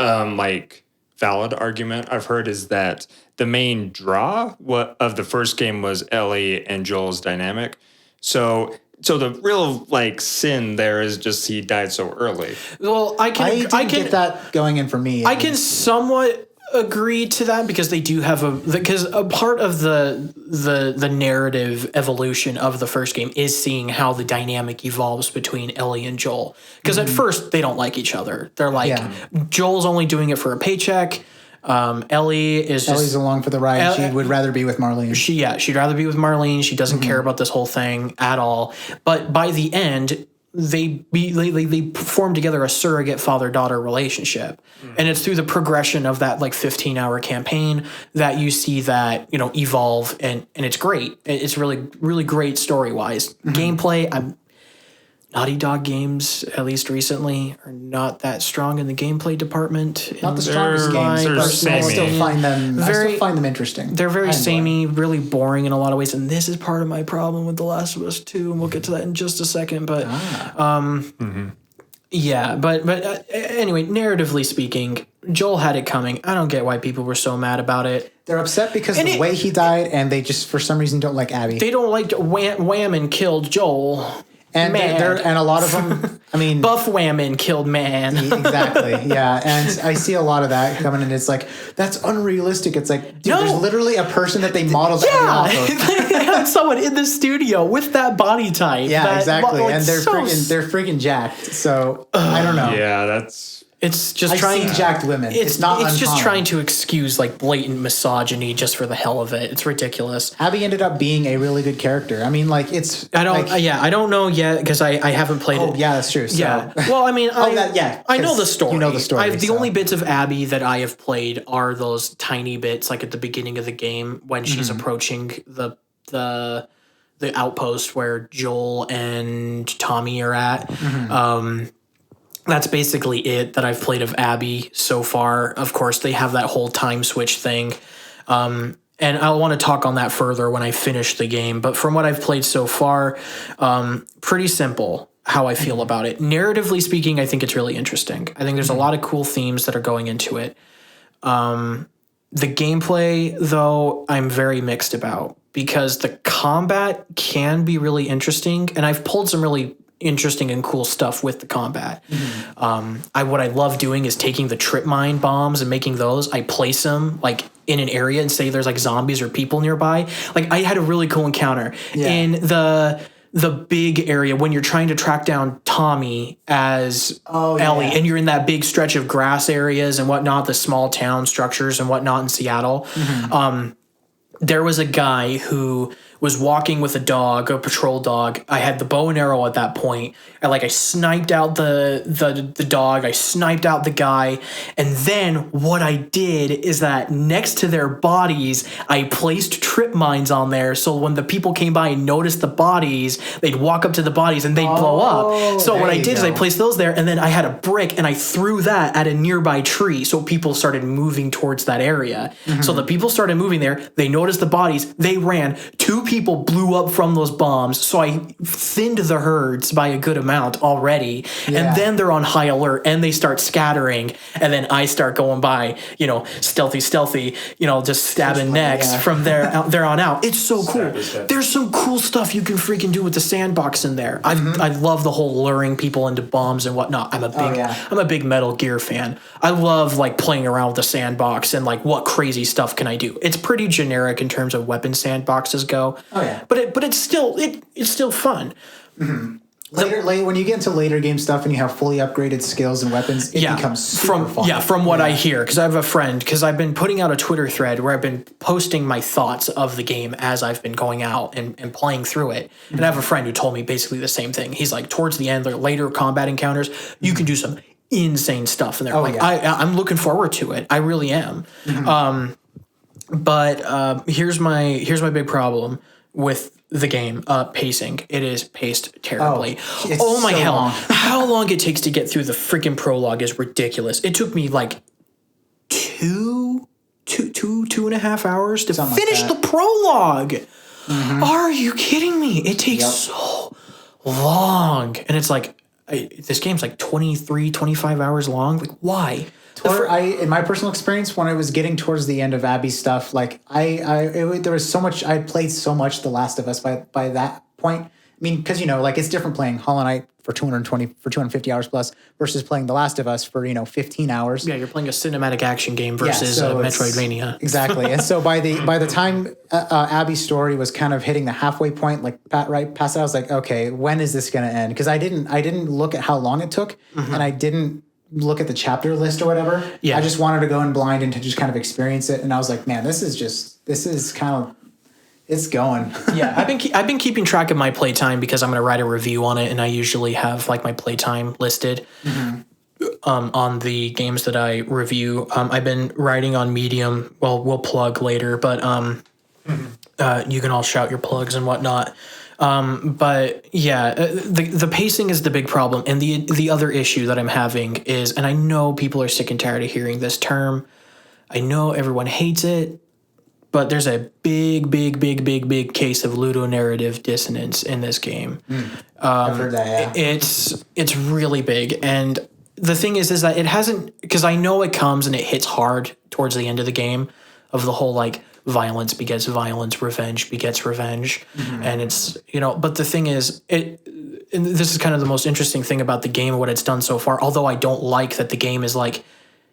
valid argument I've heard is that the main draw of the first game was Ellie and Joel's dynamic. So the real sin there is just he died so early. Well, I didn't get that going in for me. I can somewhat agree to that because they do have a part of the narrative evolution of the first game is seeing how the dynamic evolves between Ellie and Joel. Because at first they don't like each other. They're like, Joel's only doing it for a paycheck. Ellie's along for the ride. She would rather be with Marlene. She'd rather be with Marlene. She doesn't care about this whole thing at all. But by the end, they form together a surrogate father-daughter relationship. And it's through the progression of that 15-hour campaign that you see that, evolve, and it's great. It's really, really great story-wise. Gameplay, Naughty Dog games, at least recently, are not that strong in the gameplay department. Not the strongest games, but I still find them interesting. They're very samey, really boring in a lot of ways, and this is part of my problem with The Last of Us 2, and we'll get to that in just a second. But yeah, but anyway, narratively speaking, Joel had it coming. I don't get why people were so mad about it. They're upset because of the way he died, and they just for some reason don't like Abby. They don't like Whammon killed Joel. And and a lot of them, Buff Whammon killed man. Exactly, yeah. And I see a lot of that coming in. It's like, that's unrealistic. It's like, dude, there's literally a person that they modeled Abby off of. They had someone in the studio with that body type. Yeah, exactly. And they're freaking jacked. So I don't know. Yeah, it's just I've seen jacked women. It's not uncommon. It's just trying to excuse blatant misogyny just for the hell of it. It's ridiculous. Abby ended up being a really good character. I don't know yet because I haven't played it. Oh yeah, that's true. So. Yeah. Well, I know the story. You know the story. The only bits of Abby that I have played are those tiny bits, like at the beginning of the game when she's approaching the outpost where Joel and Tommy are at. That's basically it that I've played of Abby so far. Of course, they have that whole time switch thing. And I'll want to talk on that further when I finish the game. But from what I've played so far, pretty simple how I feel about it. Narratively speaking, I think it's really interesting. I think there's a lot of cool themes that are going into it. The gameplay, though, I'm very mixed about because the combat can be really interesting. And I've pulled some really interesting and cool stuff with the combat. What I love doing is taking the trip mine bombs and making those. I place them in an area and say there's zombies or people nearby. I had a really cool encounter in the big area when you're trying to track down Tommy as Ellie, and you're in that big stretch of grass areas and whatnot, the small town structures and whatnot in Seattle. There was a guy who was walking with a dog, a patrol dog. I had the bow and arrow at that point. I sniped out the dog. I sniped out the guy. And then what I did is that next to their bodies, I placed trip mines on there. So when the people came by and noticed the bodies, they'd walk up to the bodies and they'd blow up. So what I did is I placed those there, and then I had a brick and I threw that at a nearby tree. So people started moving towards that area. So the people started moving there. They noticed noticed the bodies. They ran. 2 people blew up from those bombs. So I thinned the herds by a good amount already. Yeah. And then they're on high alert and they start scattering. And then I start going by, stealthy, just stabbing necks from there on out. It's so cool. There's some cool stuff you can freaking do with the sandbox in there. I love the whole luring people into bombs and whatnot. I'm a big Metal Gear fan. I love like playing around with the sandbox and like what crazy stuff can I do. It's pretty generic in terms of weapon sandboxes go. Oh yeah. But it's still fun. Later, when you get into later game stuff and you have fully upgraded skills and weapons, it becomes super fun. Yeah, from what I hear, because I have a friend, because I've been putting out a Twitter thread where I've been posting my thoughts of the game as I've been going out and playing through it. And I have a friend who told me basically the same thing. He's like, towards the end, later combat encounters, you can do some insane stuff in there. I'm looking forward to it. I really am. But here's my big problem with the game, pacing. It is paced terribly. Oh my hell. Long. How long it takes to get through the freaking prologue is ridiculous. It took me like two and a half hours to finish the prologue. Are you kidding me? It takes so long. And it's like, this game's like 23, 25 hours long. Like, why? In my personal experience, when I was getting towards the end of Abby's stuff, like there was so much. I played so much The Last of Us by that point. I mean, because it's different playing Hollow Knight for 250 hours plus versus playing The Last of Us for 15 hours. Yeah, you're playing a cinematic action game versus Metroidvania. Exactly. And so by the time Abby's story was kind of hitting the halfway point, like right past it, I was like, okay, when is this going to end? Because I didn't look at how long it took, and I didn't look at the chapter list or whatever. Yeah. I just wanted to go in blind and to just kind of experience it. And I was like, man, this is kind of, it's going. Yeah. I've been keeping track of my playtime because I'm going to write a review on it. And I usually have like my playtime listed on the games that I review. I've been writing on Medium. Well, we'll plug later, but you can all shout your plugs and whatnot. But yeah, the pacing is the big problem. And the other issue that I'm having is, and I know people are sick and tired of hearing this term. I know everyone hates it, but there's a big case of ludonarrative dissonance in this game. I've heard that, yeah. It's really big. And the thing is that it hasn't, because I know it comes and it hits hard towards the end of the game of the whole like, violence begets violence, revenge begets revenge. And it's, but the thing is, and this is kind of the most interesting thing about the game, what it's done so far, although I don't like that the game is like,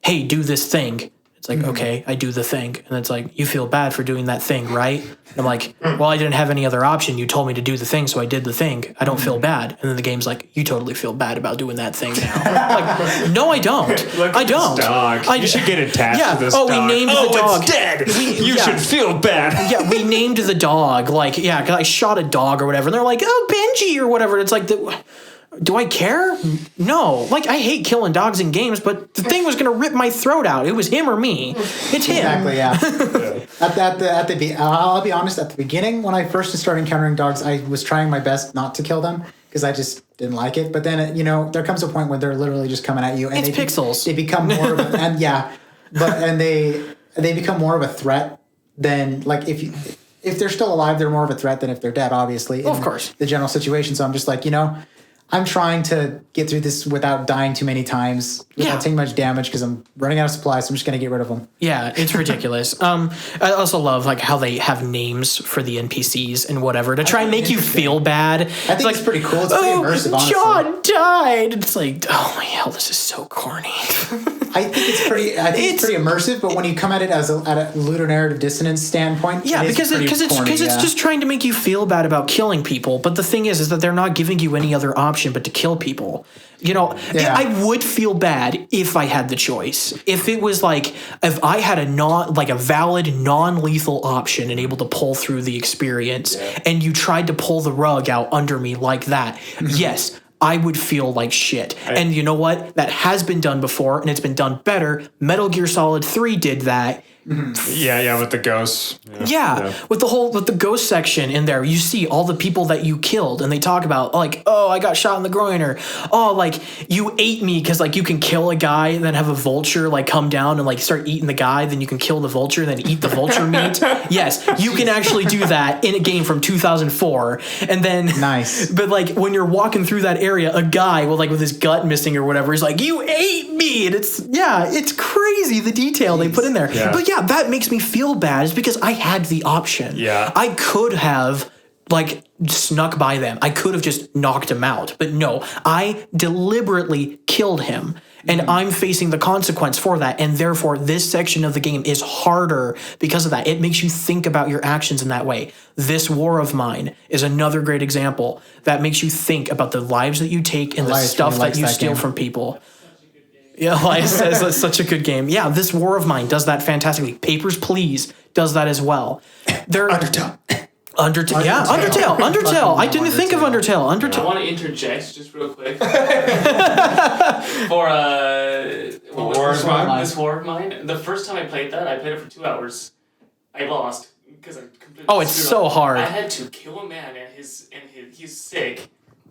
hey, do this thing. It's like, okay, I do the thing. And it's like, you feel bad for doing that thing, right? And I'm like, well, I didn't have any other option. You told me to do the thing, so I did the thing. I don't feel bad. And then the game's like, you totally feel bad about doing that thing now. Like, no, I don't. I don't. This dog. You should get attached to this dog. We named the dog. It's dead. You should feel bad. Yeah, we named the dog. Like, yeah, 'cause I shot a dog or whatever. And they're like, oh, Benji or whatever. And it's like, do I care? No. Like, I hate killing dogs in games, but the thing was going to rip my throat out. It was him or me. It's him. Exactly, yeah. I'll be honest, at the beginning, when I first started encountering dogs, I was trying my best not to kill them because I just didn't like it. But then, there comes a point where they're literally just coming at you. And it's pixels. They become more of they become more of a threat than, like, if they're still alive, they're more of a threat than if they're dead, obviously. Of course. The general situation. So I'm just like, I'm trying to get through this without dying too many times, without taking much damage because I'm running out of supplies. So I'm just going to get rid of them. Yeah, it's ridiculous. I also love like how they have names for the NPCs and whatever to try and make you feel bad. I think it's pretty cool. It's pretty immersive, honestly. John died. It's like, oh my hell, this is so corny. I think it's pretty immersive, but when you come at it at a ludonarrative dissonance standpoint, because it's just trying to make you feel bad about killing people. But the thing is that they're not giving you any other option but to kill people. I would feel bad if I had the choice. If it was like, if I had a valid non-lethal option and able to pull through the experience, and you tried to pull the rug out under me like that, yes, I would feel like shit. And you know what? That has been done before, and it's been done better. Metal Gear Solid 3 did that. Yeah, with the ghosts. Yeah, with the ghost section in there, you see all the people that you killed, and they talk about like, oh, I got shot in the groin, or oh, like you ate me, because like you can kill a guy and then have a vulture like come down and like start eating the guy, then you can kill the vulture, then eat the vulture meat. Yes, you can actually do that in a game from 2004, and then Nice. But like when you're walking through that area, a guy with his gut missing or whatever is like, you ate me, and it's crazy the detail they put in there. Yeah. But yeah, that makes me feel bad is because I had the option. Yeah. I could have like snuck by them. I could have just knocked him out. But no, I deliberately killed him. And I'm facing the consequence for that. And therefore, this section of the game is harder because of that. It makes you think about your actions in that way. This War of Mine is another great example that makes you think about the lives that you take and Elias the stuff really that likes you that steal game. from people. Yeah, Elias says that's such a good game. Yeah, this War of Mine does that fantastically. Papers, Please does that as well. Undertale. Undertale. I didn't think of Undertale. I Undertale. want to interject just real quick for War of Mine? This War of Mine. The first time I played that, I played it for 2 hours. I lost because I completely. Oh, it's screwed so up. hard. I had to kill a man and he's sick,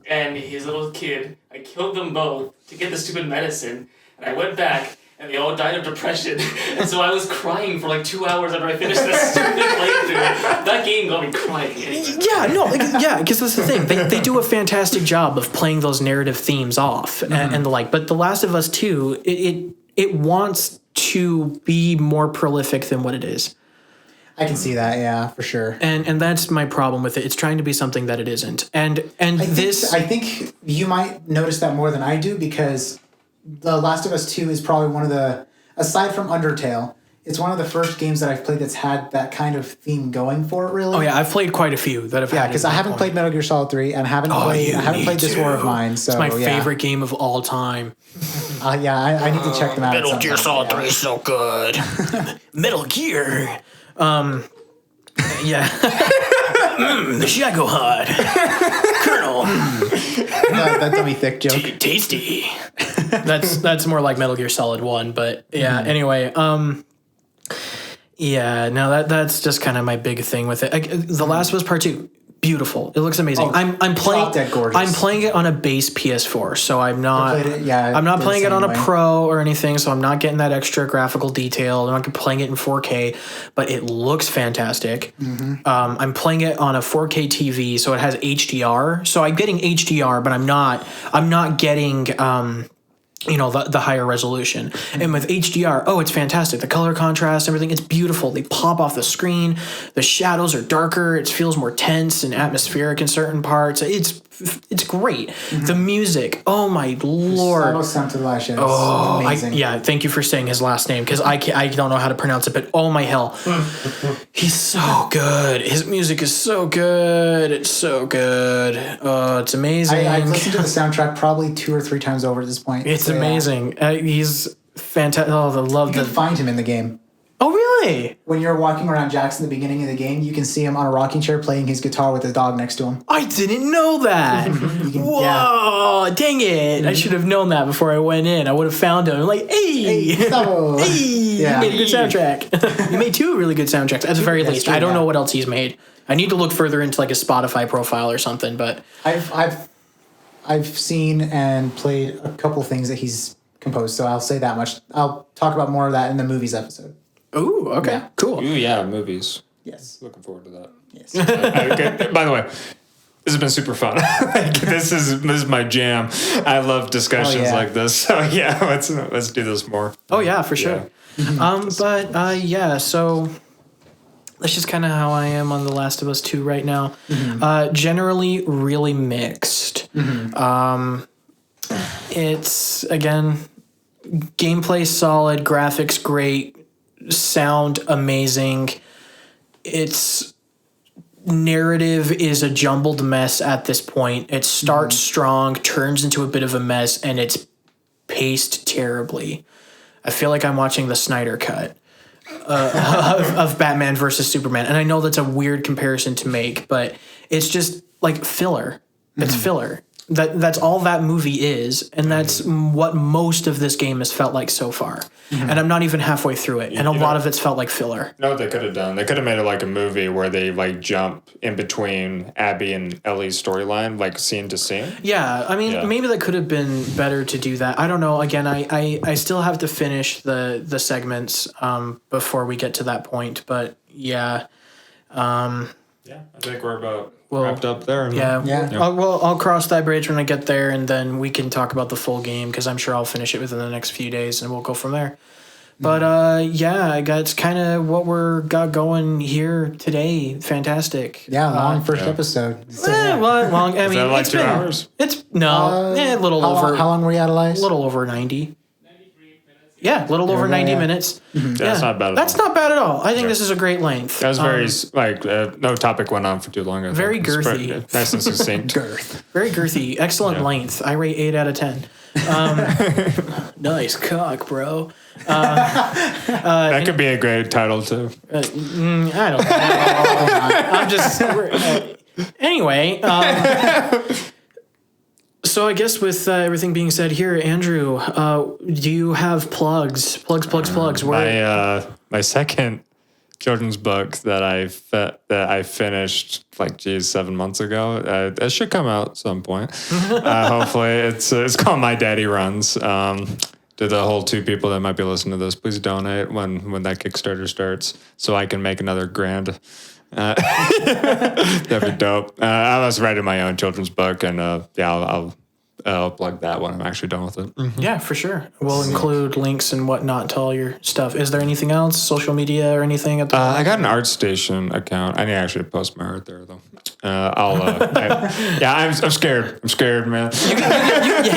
and his little kid. I killed them both to get the stupid medicine, and I went back. And they all died of depression. And so I was crying for like 2 hours after I finished this stupid playthrough. That game got me crying. Yeah, because that's the thing. They do a fantastic job of playing those narrative themes off and the like. But The Last of Us 2, it wants to be more prolific than what it is. I can see that, yeah, for sure. And that's my problem with it. It's trying to be something that it isn't. And I think you might notice that more than I do because The Last of Us 2 is probably one of the, aside from Undertale, it's one of the first games that I've played that's had that kind of theme going for it, really. Oh yeah, I've played quite a few that have had. Yeah, because I haven't played Metal Gear Solid 3 and I haven't played this War of Mine. So it's my favorite game of all time. I need to check them out. Metal Gear Solid 3 is so good. Metal Gear. Yeah. The Shago Hard. Colonel. That dummy Thicc joke. Tasty. That's more like Metal Gear Solid 1, but yeah, anyway, yeah, no, that's just kind of my big thing with it. The Last of Us Part 2, beautiful. It looks amazing. I'm playing dead gorgeous. I'm playing it on a base PS4, so I'm not I'm not the playing it on a same way. Pro or anything, so I'm not getting that extra graphical detail. I'm not playing it in 4K, but it looks fantastic. I'm playing it on a 4K TV, so it has HDR. So I'm getting HDR, but I'm not getting the higher resolution. And with HDR, it's fantastic. The color contrast, everything, it's beautiful. They pop off the screen. The shadows are darker. It feels more tense and atmospheric in certain parts. It's great. The music, oh my lord. Oh, amazing. Thank you for saying his last name because I don't know how to pronounce it, but oh my hell. He's so good. His music is so good. It's so good. Oh, it's amazing. I've listened to the soundtrack probably 2 or 3 times over at this point. It's amazing. He's fantastic. Oh, I love You can find him in the game. Oh, really? When you're walking around Jackson at the beginning of the game, you can see him on a rocking chair playing his guitar with his dog next to him. I didn't know that. Whoa, dang it. I should have known that before I went in. I would have found him. I'm like, hey, Gustavo. You made a good soundtrack. You made 2 really good soundtracks, at the very least. true, I don't know what else he's made. I need to look further into like a Spotify profile or something, but I've seen and played a couple things that he's composed, so I'll say that much. I'll talk about more of that in the movies episode. ooh, okay, Yeah. cool. Ooh, yeah, movies. Yes. Looking forward to that. Yes. Okay, by the way, this has been super fun. This is my jam. I love discussions like this. So yeah, let's do this more. Oh yeah, for sure. So that's just kind of how I am on The Last of Us 2 right now. Generally, really mixed. It's, again, gameplay solid, graphics great, sound amazing. Its narrative is a jumbled mess at this point. It starts strong, turns into a bit of a mess, and it's paced terribly. I feel like I'm watching the Snyder Cut of Batman versus Superman. And I know that's a weird comparison to make, but it's just like filler. It's filler. that's all that movie is, and that's what most of this game has felt like so far. And I'm not even halfway through it, and a lot of it's felt like filler. You know what they could have done? They could have made it like a movie where they like jump in between Abby and Ellie's storyline, like scene to scene. Yeah, I mean, maybe that could have been better to do that. I don't know. Again, I still have to finish the segments before we get to that point, but yeah. I think we're about wrapped up there. Yeah. I'll cross that bridge when I get there, and then we can talk about the full game because I'm sure I'll finish it within the next few days, and we'll go from there. But that's kind of what we're got going here today. Fantastic. Yeah, long first episode. So, Long. I mean, that like it's 2 been, hours? It's no, a little over. How long were you at, Elias? A little over 90. Yeah, a little over 90 minutes. Yeah, that's not bad at That's all. not bad at all. I think this is a great length. That was very, no topic went on for too long. Very girthy. Nice and succinct. Very girthy. Excellent length. I rate 8 out of 10. Nice cock, bro. That could be a great title, too. I don't know. I'm just... anyway... So I guess with everything being said here, Andrew, do you have plugs? Plugs. My second children's book that I finished 7 months ago. It should come out at some point. Hopefully, it's called My Daddy Runs. To the whole 2 people that might be listening to this, please donate when that Kickstarter starts, so I can make another grand. That'd be dope. I was writing my own children's book, and I'll plug that when I'm actually done with it. Yeah, for sure. We'll include links and whatnot to all your stuff. Is there anything else, social media or anything? At the I got an ArtStation account. I need to actually post my art there, though. I'm scared. I'm scared, man.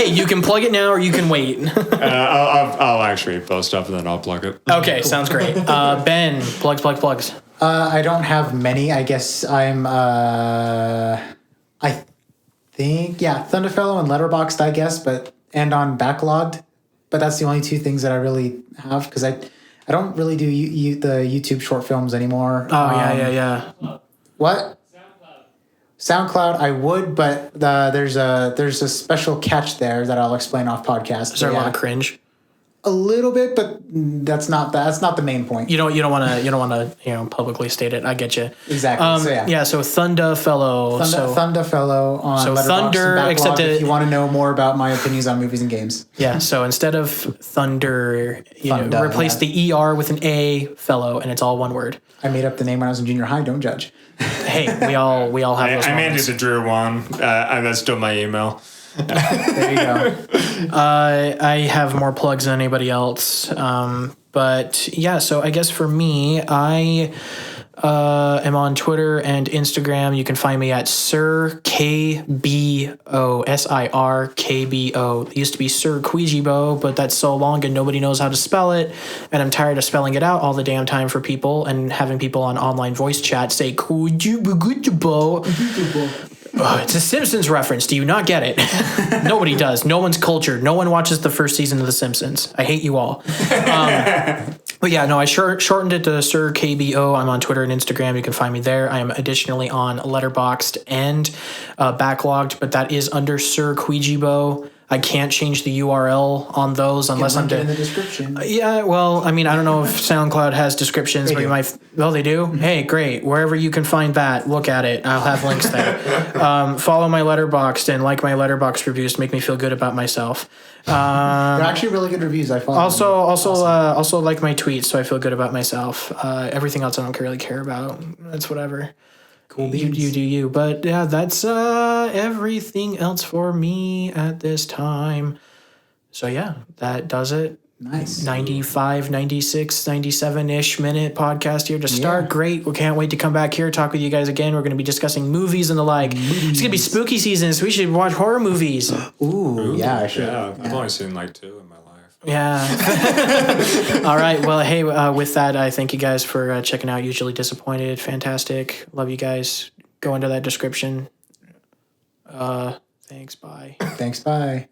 You can plug it now or you can wait. I'll actually post stuff and then I'll plug it. Okay, sounds great. Ben, plugs. I don't have many. I guess I'm. I think Thunderfellow and Letterboxd. I guess, and on Backlogged. But that's the only 2 things that I really have because I don't really do the YouTube short films anymore. Oh yeah. What? SoundCloud, I would, but there's a special catch there that I'll explain off podcast. Is there a lot of cringe? A little bit, but that's not the main point. You don't want to publicly state it. I get you. Exactly. So Thunderfellow. Thunderfellow on Letterboxd Thunder, and Backlog except if you want to know more about my opinions on movies and games. Yeah. So instead of Thunder, replace the ER with an A, fellow, and it's all one word. I made up the name when I was in junior high. Don't judge. Hey, we all have those I made it moments. the Drew one. That's still my email. There you go. I have more plugs than anybody else. But yeah, so I guess for me, I am on Twitter and Instagram. You can find me at SirKBO, SirKBO. It used to be Sir Queejibo, but that's so long and nobody knows how to spell it. And I'm tired of spelling it out all the damn time for people and having people on online voice chat say Queejibo. It's a Simpsons reference. Do you not get it? Nobody does. No one's cultured. No one watches the first season of The Simpsons. I hate you all. But yeah, no, I shortened it to Sir KBO. I'm on Twitter and Instagram. You can find me there. I am additionally on Letterboxd and Backlogged, but that is under Sir Queejibo. I can't change the URL on those unless I'm in the description. Yeah, well, I mean, I don't know if SoundCloud has descriptions, but you might. Well, they do. Hey, great. Wherever you can find that, look at it. I'll have links there. Follow my Letterboxd and like my Letterboxd reviews to make me feel good about myself. They're actually really good reviews. I follow. Also like my tweets, so I feel good about myself. Everything else I don't really care about. That's whatever. Cool beans. You do you. But yeah, that's everything else for me at this time. So yeah, that does it. Nice. 95, 96, 97-ish minute podcast here to start. Yeah. Great. We can't wait to come back here, talk with you guys again. We're going to be discussing movies and the like. It's going to be spooky season, so we should watch horror movies. Ooh, yeah, I should. Yeah, I've only seen like 2 in my life. Yeah. All right. Well, hey, with that, I thank you guys for checking out Usually Disappointed. Fantastic. Love you guys. Go into that description. Thanks. Bye. Thanks. Bye.